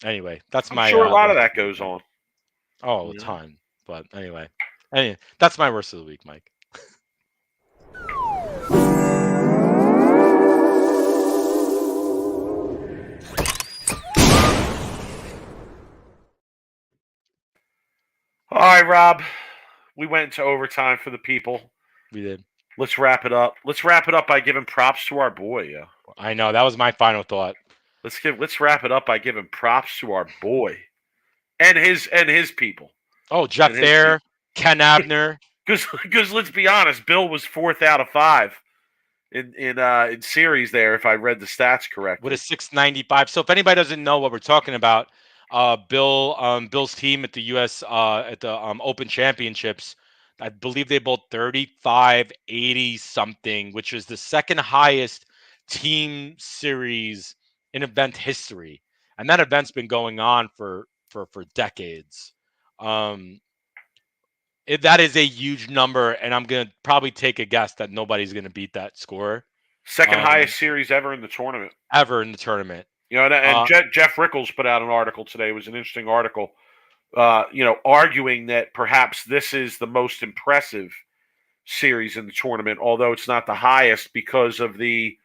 anyway, that's I'm sure a lot of that goes on. Oh, a ton. But anyway, that's my worst of the week, Mike. All right, Rob. We went into overtime for the people. We did. Let's wrap it up. Let's wrap it up by giving props to our boy. Yeah. I know, that was my final thought. Let's wrap it up by giving props to our boy and his people. Oh, Jeff Fair, Ken Abner. Because let's be honest, Bill was 4th out of 5 in series there, if I read the stats correctly. With a 695. So if anybody doesn't know what we're talking about, Bill's team at the U.S. At the Open Championships, I believe they bowled 35-80 something, which is the second highest team series in event history, and that event's been going on for decades. That is a huge number, and I'm gonna probably take a guess that nobody's gonna beat that score. Second highest series ever in the tournament. And Jeff Rickles put out an article today. It was an interesting article, arguing that perhaps this is the most impressive series in the tournament, although it's not the highest because of the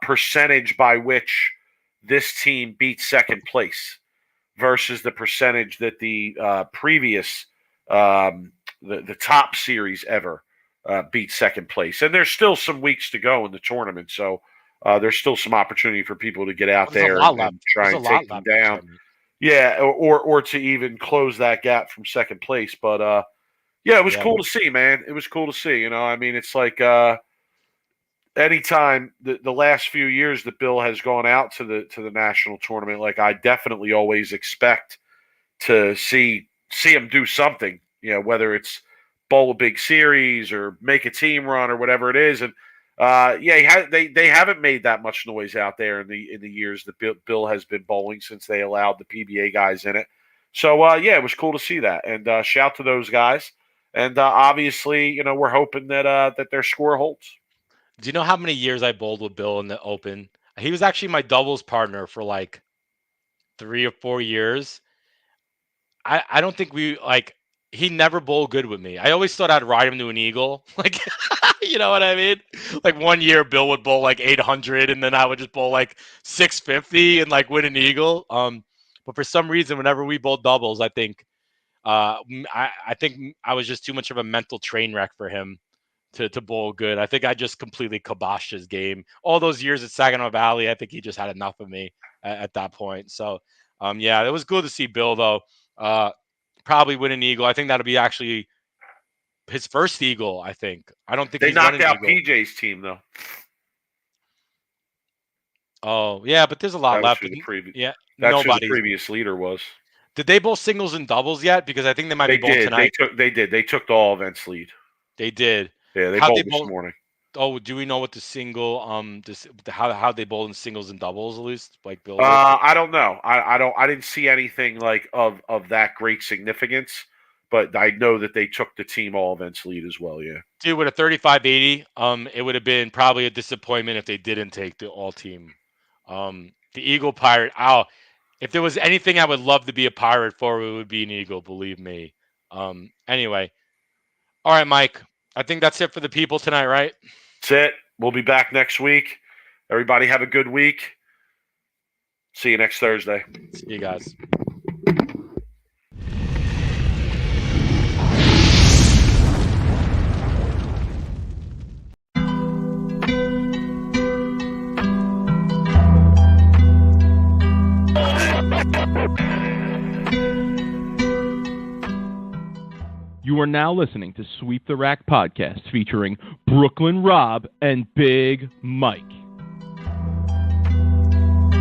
percentage by which this team beat second place. versus the percentage that the previous the top series ever beat second place. And there's still some weeks to go in the tournament, so there's still some opportunity for people to get out there and try and take them down. Yeah, or to even close that gap from second place. But yeah, it was cool to see, man. It was cool to see. You know, I mean, it's like anytime the last few years that Bill has gone out to the national tournament, like I definitely always expect to see him do something. You know, whether it's bowl a big series or make a team run or whatever it is. And they haven't made that much noise out there in the years that Bill has been bowling since they allowed the PBA guys in it. So it was cool to see that. And shout to those guys. And obviously, you know, we're hoping that their score holds. Do you know how many years I bowled with Bill in the Open? He was actually my doubles partner for like 3 or 4 years. I don't think he never bowled good with me. I always thought I'd ride him to an eagle. Like, you know what I mean? Like 1 year Bill would bowl like 800 and then I would just bowl like 650 and like win an eagle. But for some reason, whenever we bowled doubles, I think I think I was just too much of a mental train wreck for him to bowl good. I think I just completely kiboshed his game. All those years at Saginaw Valley, I think he just had enough of me at that point. So, it was good to see Bill, though. Probably win an eagle. I think that'll be actually his first eagle, I think. I don't think they knocked out PJ's team, though. Oh, yeah, but there's a lot left. That's who the previous leader was. Did they bowl singles and doubles yet? Because I think they might be both tonight. They did. They took the all events lead. They did. Yeah, they bowled this morning. Oh, do we know what the single how they bowled in singles and doubles at least? Like Bill? I don't know. I didn't see anything like of that great significance, but I know that they took the team all events lead as well. Yeah. Dude, with a 35-80, it would have been probably a disappointment if they didn't take the all team. The Eagle Pirate. If there was anything I would love to be a pirate for, it would be an eagle, believe me. Anyway. All right, Mike. I think that's it for the people tonight, right? That's it. We'll be back next week. Everybody have a good week. See you next Thursday. See you guys. You are now listening to Sweep the Rack podcast featuring Brooklyn Rob and Big Mike.